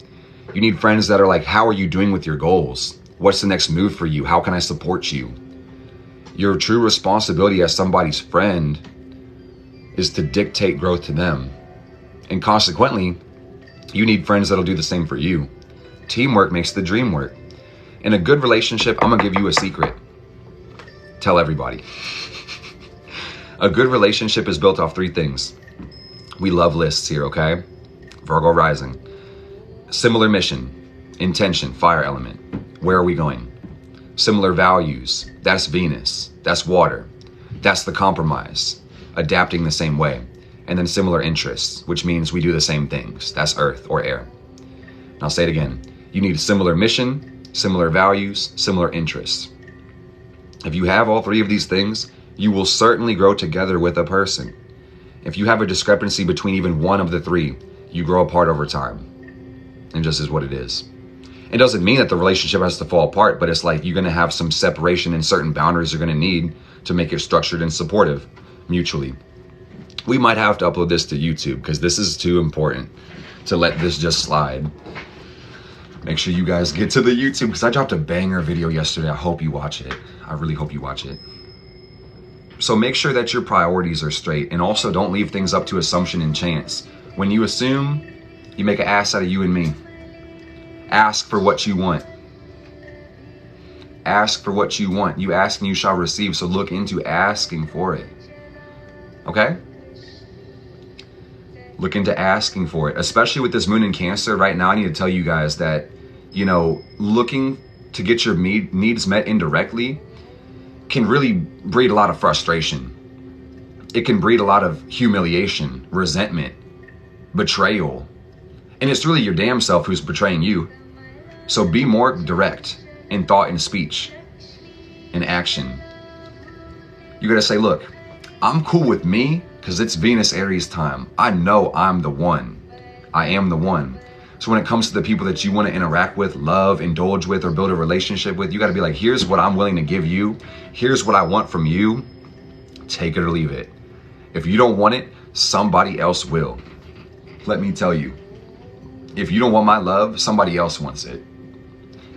You need friends that are like, how are you doing with your goals? What's the next move for you? How can I support you? Your true responsibility as somebody's friend is to dictate growth to them. And consequently, you need friends that'll do the same for you. Teamwork makes the dream work. In a good relationship, I'm gonna give you a secret. Tell everybody. A good relationship is built off 3 things. We love lists here, okay? Virgo rising. Similar mission, intention, fire element. Where are we going? Similar values, that's Venus, that's water. That's the compromise, adapting the same way. And then similar interests, which means we do the same things. That's earth or air. And I'll say it again. You need similar mission, similar values, similar interests. If you have all 3 of these things, you will certainly grow together with a person. If you have a discrepancy between even one of the three, you grow apart over time. And just is what it is. It doesn't mean that the relationship has to fall apart, but it's like you're going to have some separation and certain boundaries you're going to need to make it structured and supportive mutually. We might have to upload this to YouTube because this is too important to let this just slide. Make sure you guys get to the YouTube because I dropped a banger video yesterday. I hope you watch it. I really hope you watch it. So make sure that your priorities are straight, and also don't leave things up to assumption and chance. When you assume, you make an ass out of you and me. Ask for what you want. Ask for what you want. You ask and you shall receive. So look into asking for it. Okay? Look into asking for it. Especially with this moon in Cancer right now, I need to tell you guys that, you know, looking to get your needs met indirectly can really breed a lot of frustration. It can breed a lot of humiliation, resentment, betrayal. And it's really your damn self who's betraying you. So be more direct in thought and speech and action. You gotta say, look, I'm cool with me because it's Venus Aries time. I know I'm the one. I am the one. So when it comes to the people that you want to interact with, love, indulge with, or build a relationship with, you got to be like, here's what I'm willing to give you. Here's what I want from you. Take it or leave it. If you don't want it, somebody else will. Let me tell you. If you don't want my love, somebody else wants it.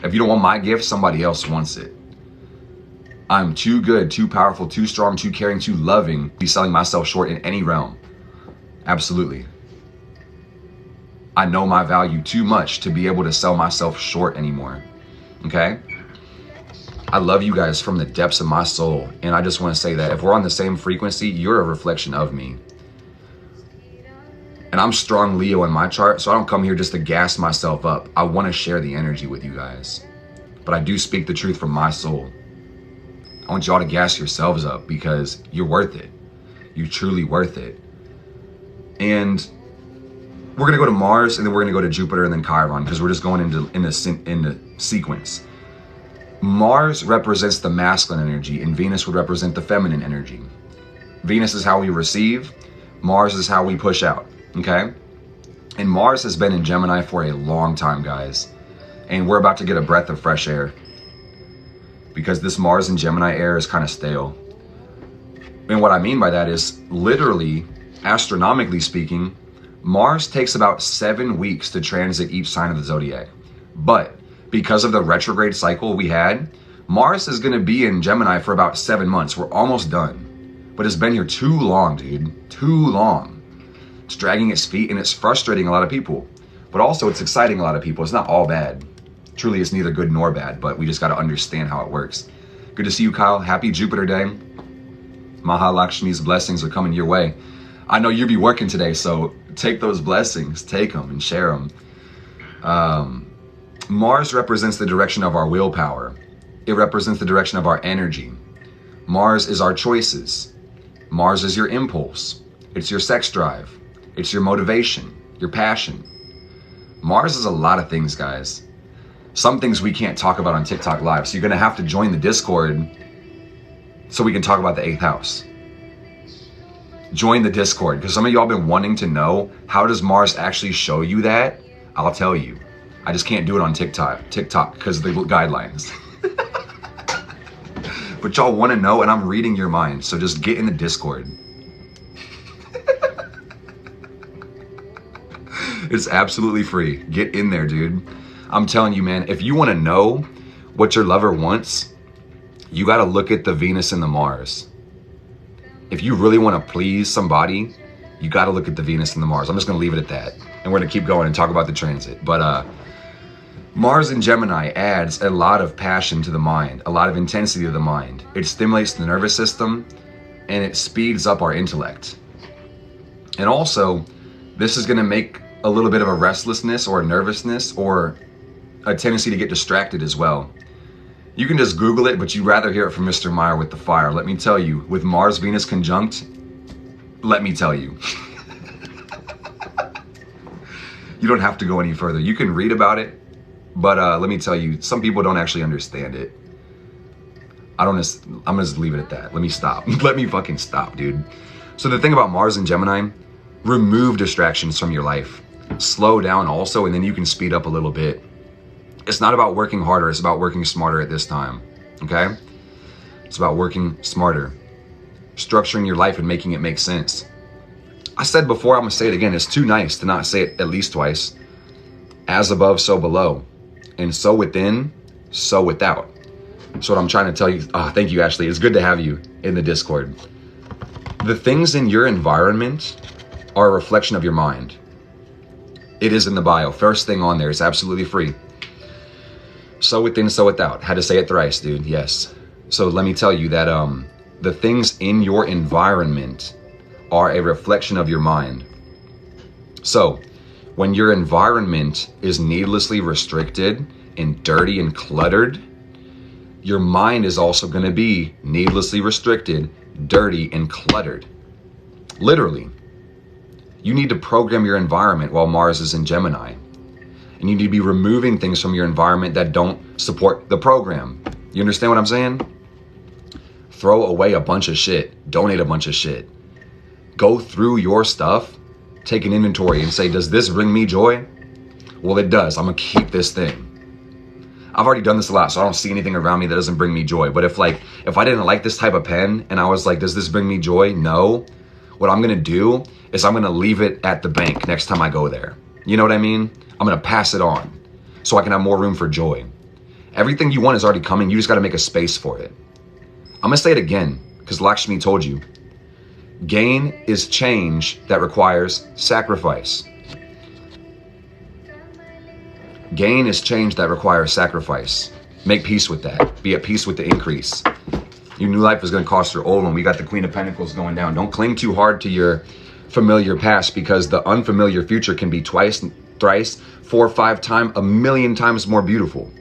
If you don't want my gift, somebody else wants it. I'm too good, too powerful, too strong, too caring, too loving to be selling myself short in any realm. Absolutely. I know my value too much to be able to sell myself short anymore. Okay? I love you guys from the depths of my soul. And I just want to say that if we're on the same frequency, you're a reflection of me. And I'm strong Leo in my chart, so I don't come here just to gas myself up. I want to share the energy with you guys. But I do speak the truth from my soul. I want y'all to gas yourselves up because you're worth it. You're truly worth it. And we're going to go to Mars, and then we're going to go to Jupiter and then Chiron because we're just going into sequence. Mars represents the masculine energy, and Venus would represent the feminine energy. Venus is how we receive. Mars is how we push out. Okay? And Mars has been in Gemini for a long time, guys. And we're about to get a breath of fresh air. Because this Mars in Gemini air is kind of stale. And what I mean by that is, literally, astronomically speaking, Mars takes about 7 weeks to transit each sign of the zodiac. But because of the retrograde cycle we had, Mars is going to be in Gemini for about 7 months. We're almost done. But it's been here too long, dude. Too long. It's dragging its feet, and it's frustrating a lot of people. But also, it's exciting a lot of people. It's not all bad. Truly, it's neither good nor bad, but we just got to understand how it works. Good to see you, Kyle. Happy Jupiter Day. Maha Lakshmi's blessings are coming your way. I know you'll be working today, so take those blessings. Take them and share them. Mars represents the direction of our willpower. It represents the direction of our energy. Mars is our choices. Mars is your impulse. It's your sex drive. It's your motivation, your passion. Mars is a lot of things, guys. Some things we can't talk about on TikTok Live, so you're going to have to join the Discord so we can talk about the 8th house. Join the Discord, because some of y'all been wanting to know, how does Mars actually show you that? I'll tell you. I just can't do it on TikTok because of the guidelines. But y'all want to know, and I'm reading your mind, so just get in the Discord. It's absolutely free. Get in there, dude. I'm telling you, man, if you want to know what your lover wants, you got to look at the Venus and the Mars. If you really want to please somebody, you got to look at the Venus and the Mars. I'm just going to leave it at that. And we're going to keep going and talk about the transit. But Mars in Gemini adds a lot of passion to the mind, a lot of intensity to the mind. It stimulates the nervous system, and it speeds up our intellect. And also, this is going to make a little bit of a restlessness or a nervousness or a tendency to get distracted as well. You can just Google it, but you'd rather hear it from Mr. Meyer with the fire. Let me tell you, with Mars-Venus conjunct, let me tell you. You don't have to go any further. You can read about it, but let me tell you, some people don't actually understand it. I'm gonna just leave it at that. Let me stop. Let me fucking stop, dude. So the thing about Mars and Gemini, remove distractions from your life. Slow down also, and then you can speed up a little bit. It's not about working harder, it's about working smarter at this time, okay? It's about working smarter, structuring your life and making it make sense. I said before, I'm gonna say it again, it's too nice to not say it at least twice. As above, so below. And so within, so without. So what I'm trying to tell you, thank you, Ashley. It's good to have you in the Discord. The things in your environment are a reflection of your mind. It is in the bio. First thing on there. It's absolutely free. So within, so without. Had to say it thrice, dude. Yes. So let me tell you that the things in your environment are a reflection of your mind. So when your environment is needlessly restricted and dirty and cluttered, your mind is also going to be needlessly restricted, dirty, and cluttered. Literally. You need to program your environment while Mars is in Gemini. And you need to be removing things from your environment that don't support the program. You understand what I'm saying? Throw away a bunch of shit. Donate a bunch of shit. Go through your stuff, take an inventory and say, does this bring me joy? Well, it does. I'm going to keep this thing. I've already done this a lot, so I don't see anything around me that doesn't bring me joy. But if I didn't like this type of pen and I was like, does this bring me joy? No. What I'm going to do is I'm going to leave it at the bank next time I go there. You know what I mean? I'm going to pass it on so I can have more room for joy. Everything you want is already coming. You just got to make a space for it. I'm going to say it again because Lakshmi told you. Gain is change that requires sacrifice. Gain is change that requires sacrifice. Make peace with that. Be at peace with the increase. Your new life is going to cost your old one. We got the Queen of Pentacles going down. Don't cling too hard to your familiar past because the unfamiliar future can be twice, thrice, 4, 5 times, 1,000,000 times more beautiful.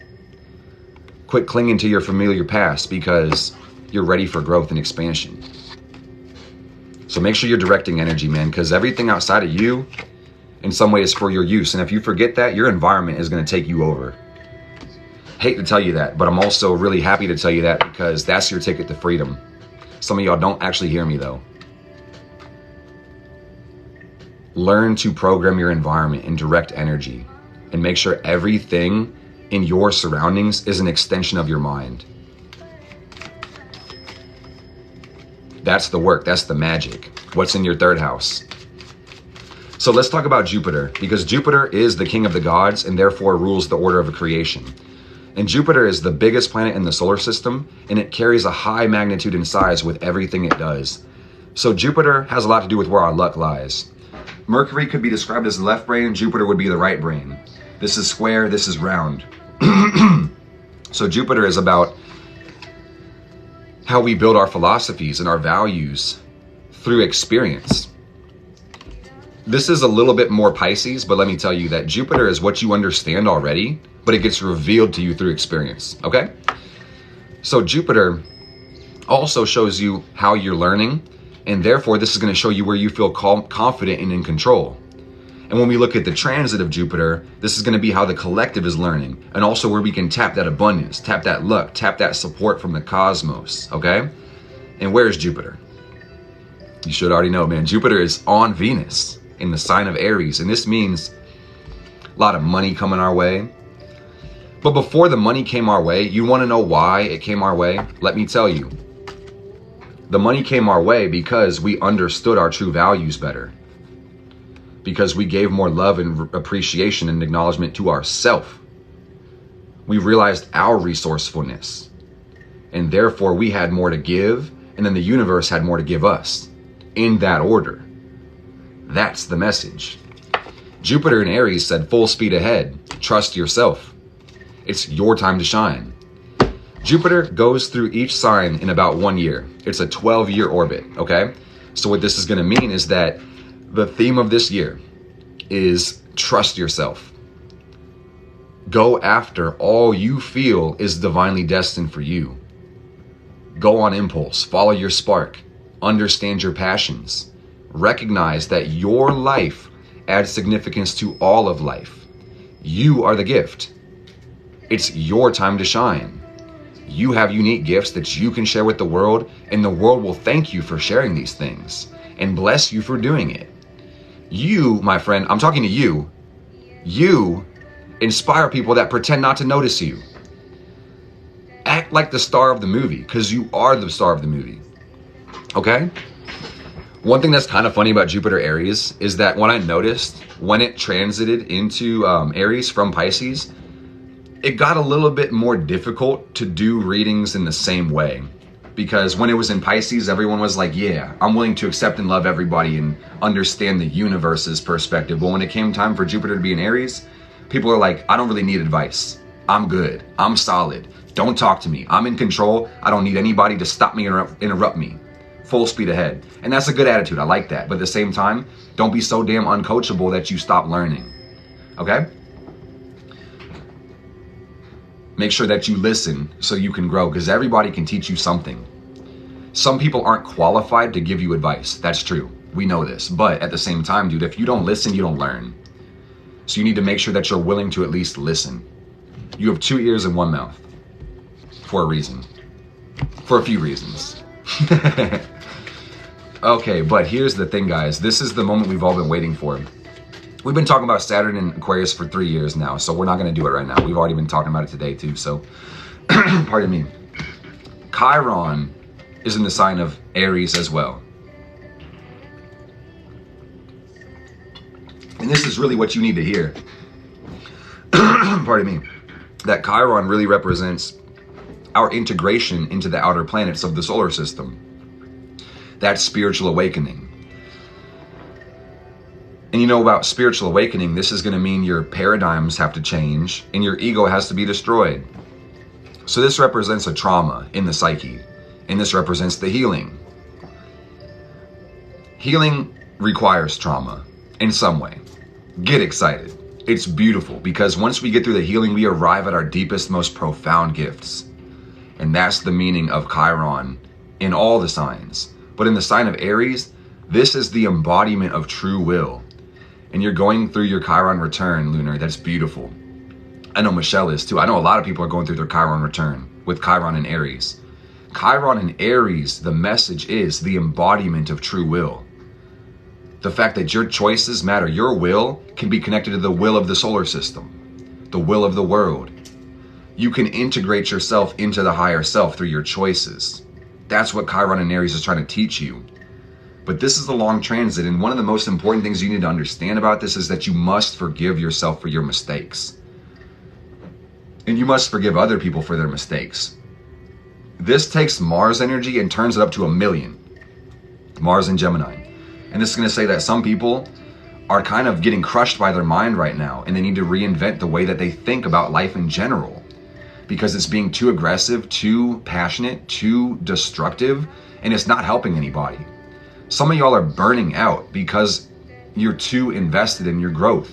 Quit clinging to your familiar past because you're ready for growth and expansion. So make sure you're directing energy, man, because everything outside of you in some way is for your use. And if you forget that, your environment is going to take you over. Hate to tell you that, but I'm also really happy to tell you that because that's your ticket to freedom. Some of y'all don't actually hear me though. Learn to program your environment and direct energy and make sure everything in your surroundings is an extension of your mind. That's the work. That's the magic. What's in your third house? So let's talk about Jupiter because Jupiter is the king of the gods and therefore rules the order of creation. And Jupiter is the biggest planet in the solar system and it carries a high magnitude and size with everything it does. So Jupiter has a lot to do with where our luck lies. Mercury could be described as the left brain, Jupiter would be the right brain. This is square, this is round. So Jupiter is about how we build our philosophies and our values through experience. This is a little bit more Pisces, but let me tell you that Jupiter is what you understand already, but it gets revealed to you through experience, okay? So Jupiter also shows you how you're learning, and therefore this is going to show you where you feel confident and in control. And when we look at the transit of Jupiter, this is going to be how the collective is learning, and also where we can tap that abundance, tap that luck, tap that support from the cosmos, okay? And where is Jupiter? You should already know, man. Jupiter is on Venus in the sign of Aries, and this means a lot of money coming our way. But before the money came our way, you want to know why it came our way? Let me tell you. The money came our way because we understood our true values better. Because we gave more love and appreciation and acknowledgement to ourselves. We realized our resourcefulness. And therefore we had more to give, and then the universe had more to give us. In that order. That's the message. Jupiter in Aries said full speed ahead. Trust yourself. It's your time to shine. Jupiter goes through each sign in about 1 year. It's a 12-year orbit, okay? So what this is going to mean is that the theme of this year is trust yourself. Go after all you feel is divinely destined for you. Go on impulse, follow your spark, understand your passions. Recognize that your life adds significance to all of life. You are the gift. It's your time to shine. You have unique gifts that you can share with the world, and the world will thank you for sharing these things. and bless you for doing it. You, my friend, I'm talking to you. You inspire people that pretend not to notice you. Act like the star of the movie, because you are the star of the movie. Okay? One thing that's kind of funny about Jupiter Aries is that when I noticed when it transited into Aries from Pisces, it got a little bit more difficult to do readings in the same way. Because when it was in Pisces, everyone was like, yeah, I'm willing to accept and love everybody and understand the universe's perspective. But when it came time for Jupiter to be in Aries, people are like, I don't really need advice. I'm good. I'm solid. Don't talk to me. I'm in control. I don't need anybody to stop me or interrupt me. Full speed ahead. And that's a good attitude. I like that. But at the same time, don't be so damn uncoachable that you stop learning. Okay? Make sure that you listen so you can grow, because everybody can teach you something. Some people aren't qualified to give you advice. That's true. We know this. But at the same time, dude, if you don't listen, you don't learn. So you need to make sure that you're willing to at least listen. You have 2 ears and 1 mouth. For a reason. For a few reasons. Okay, but here's the thing, guys. This is the moment we've all been waiting for. We've been talking about Saturn in Aquarius for 3 years now, so we're not going to do it right now. We've already been talking about it today, too, so pardon me. Chiron is in the sign of Aries as well. And this is really what you need to hear. Pardon me. That Chiron really represents our integration into the outer planets of the solar system. That's spiritual awakening. And you know about spiritual awakening, this is going to mean your paradigms have to change and your ego has to be destroyed. So this represents a trauma in the psyche, and this represents the healing. Healing requires trauma in some way. Get excited. It's beautiful, because once we get through the healing, we arrive at our deepest, most profound gifts. And that's the meaning of Chiron in all the signs. But in the sign of Aries, this is the embodiment of true will. And you're going through your Chiron return, Lunar. That's beautiful. I know Michelle is too. I know a lot of people are going through their Chiron return with Chiron and Aries. Chiron and Aries, the message is the embodiment of true will. The fact that your choices matter. Your will can be connected to the will of the solar system, the will of the world. You can integrate yourself into the higher self through your choices. That's what Chiron and Aries is trying to teach you. But this is a long transit, and one of the most important things you need to understand about this is that you must forgive yourself for your mistakes. And you must forgive other people for their mistakes. This takes Mars energy and turns it up to 1,000,000. Mars and Gemini. And this is going to say that some people are kind of getting crushed by their mind right now, and they need to reinvent the way that they think about life in general. Because it's being too aggressive, too passionate, too destructive, and it's not helping anybody. Some of y'all are burning out because you're too invested in your growth.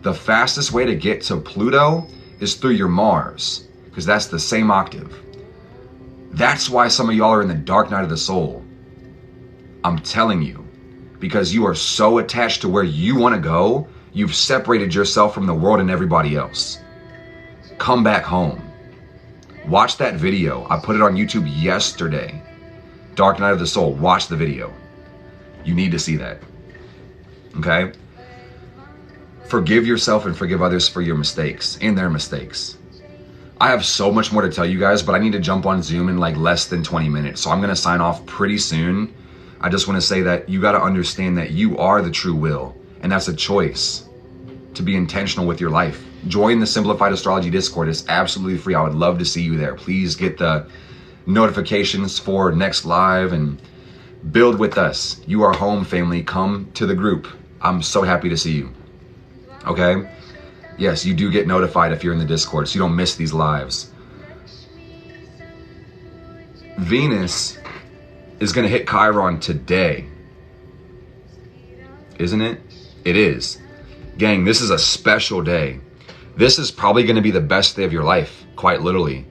The fastest way to get to Pluto is through your Mars, because that's the same octave. That's why some of y'all are in the dark night of the soul. I'm telling you, because you are so attached to where you want to go, you've separated yourself from the world and everybody else. Come back home. Watch that video. I put it on YouTube yesterday. Dark Night of the Soul. Watch the video. You need to see that. Okay? Forgive yourself and forgive others for your mistakes and their mistakes. I have so much more to tell you guys, but I need to jump on Zoom in like less than 20 minutes. So I'm going to sign off pretty soon. I just want to say that you got to understand that you are the true will. And that's a choice to be intentional with your life. Join the Simplified Astrology Discord. It's absolutely free. I would love to see you there. Please get the notifications for next live and build with us. You are home, family. Come to the group. I'm so happy to see you. Okay? Yes, you do get notified if you're in the Discord, so you don't miss these lives. Venus is going to hit Chiron today. Isn't it? It is. Gang, this is a special day. This is probably going to be the best day of your life, quite literally.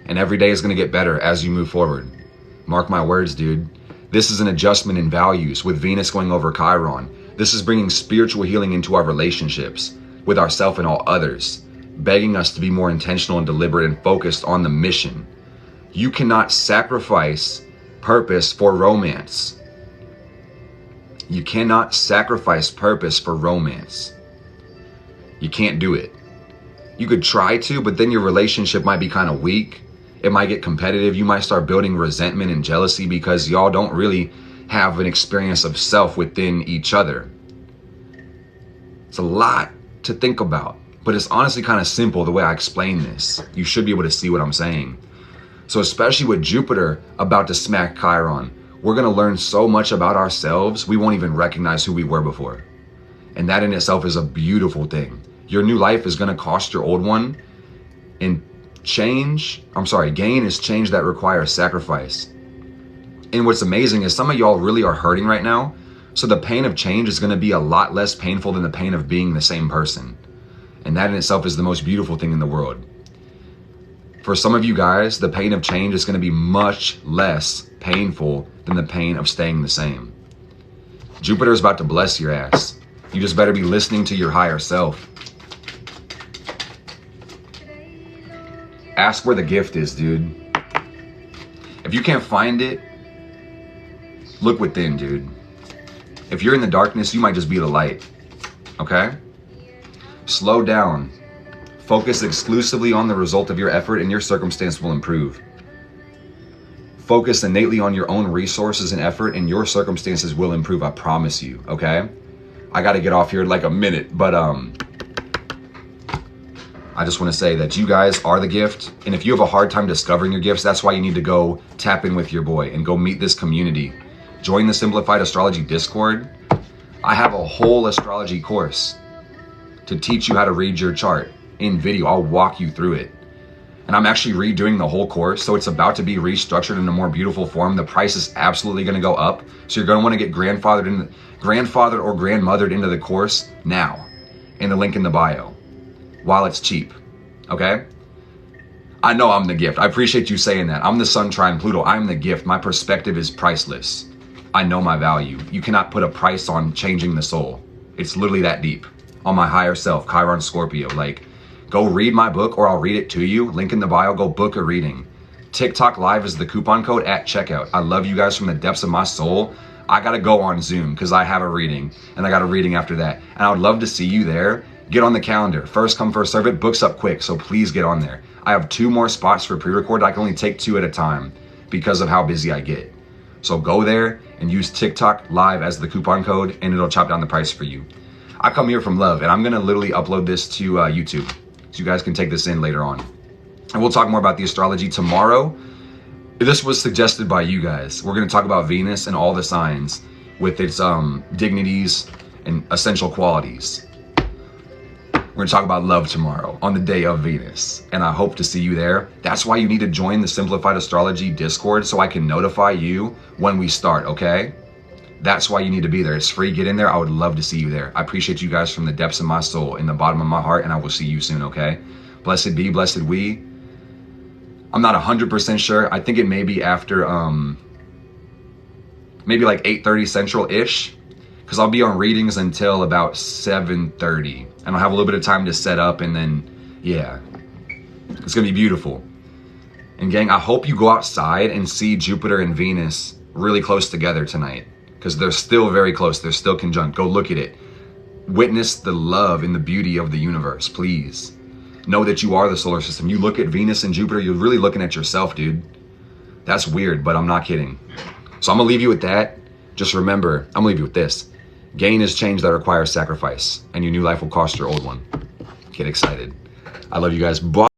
And every day is going to get better as you move forward. Mark my words, dude. This is an adjustment in values with Venus going over Chiron. This is bringing spiritual healing into our relationships with ourselves and all others, begging us to be more intentional and deliberate and focused on the mission. You cannot sacrifice purpose for romance. You cannot sacrifice purpose for romance. You can't do it. You could try to, but then your relationship might be kind of weak. It might get competitive. You might start building resentment and jealousy because y'all don't really have an experience of self within each other. It's a lot to think about, but it's honestly kind of simple the way I explain this. You should be able to see what I'm saying. So especially with Jupiter about to smack Chiron, we're going to learn so much about ourselves, we won't even recognize who we were before. And that in itself is a beautiful thing. Your new life is going to cost your old one, and gain is change that requires sacrifice. And what's amazing is some of y'all really are hurting right now. So the pain of change is going to be a lot less painful than the pain of being the same person. And that in itself is the most beautiful thing in the world. For some of you guys, the pain of change is going to be much less painful than the pain of staying the same. Jupiter is about to bless your ass. You just better be listening to your higher self. Ask where the gift is, dude. If you can't find it, look within, dude. If you're in the darkness, you might just be the light. Okay? Slow down. Focus exclusively on the result of your effort and your circumstance will improve. Focus innately on your own resources and effort and your circumstances will improve, I promise you, okay? I gotta get off here in like a minute, but I just want to say that you guys are the gift. And if you have a hard time discovering your gifts, that's why you need to go tap in with your boy and go meet this community. Join the Simplified Astrology Discord. I have a whole astrology course to teach you how to read your chart in video. I'll walk you through it. And I'm actually redoing the whole course. So it's about to be restructured in a more beautiful form. The price is absolutely going to go up. So you're going to want to get grandfathered or grandmothered into the course now in the link in the bio while it's cheap. Okay? I know I'm the gift. I appreciate you saying that. I'm the Sun, Trine, Pluto. I'm the gift. My perspective is priceless. I know my value. You cannot put a price on changing the soul. It's literally that deep. On my higher self, Chiron, Scorpio. Like, go read my book or I'll read it to you. Link in the bio. Go book a reading. TikTok Live is the coupon code at checkout. I love you guys from the depths of my soul. I got to go on Zoom because I have a reading and I got a reading after that. And I would love to see you there. Get on the calendar. First come, first serve it. Books up quick, so please get on there. I have 2 more spots for pre-record. I can only take 2 at a time because of how busy I get. So go there and use TikTok Live as the coupon code and it'll chop down the price for you. I come here from love and I'm going to literally upload this to YouTube so you guys can take this in later on. And we'll talk more about the astrology tomorrow. This was suggested by you guys. We're going to talk about Venus and all the signs with its dignities and essential qualities. We're going to talk about love tomorrow on the day of Venus, and I hope to see you there. That's why you need to join the Simplified Astrology Discord so I can notify you when we start, okay? That's why you need to be there. It's free. Get in there. I would love to see you there. I appreciate you guys from the depths of my soul, in the bottom of my heart, and I will see you soon, okay? Blessed be, blessed we. I'm not 100% sure. I think it may be after, maybe like 8:30 Central-ish, because I'll be on readings until about 7:30. And I'll have a little bit of time to set up and then, yeah, it's going to be beautiful. And gang, I hope you go outside and see Jupiter and Venus really close together tonight because they're still very close. They're still conjunct. Go look at it. Witness the love and the beauty of the universe, please. Know that you are the solar system. You look at Venus and Jupiter, you're really looking at yourself, dude. That's weird, but I'm not kidding. So I'm going to leave you with that. Just remember, I'm going to leave you with this. Gain is change that requires sacrifice, and your new life will cost your old one. Get excited. I love you guys. Bye.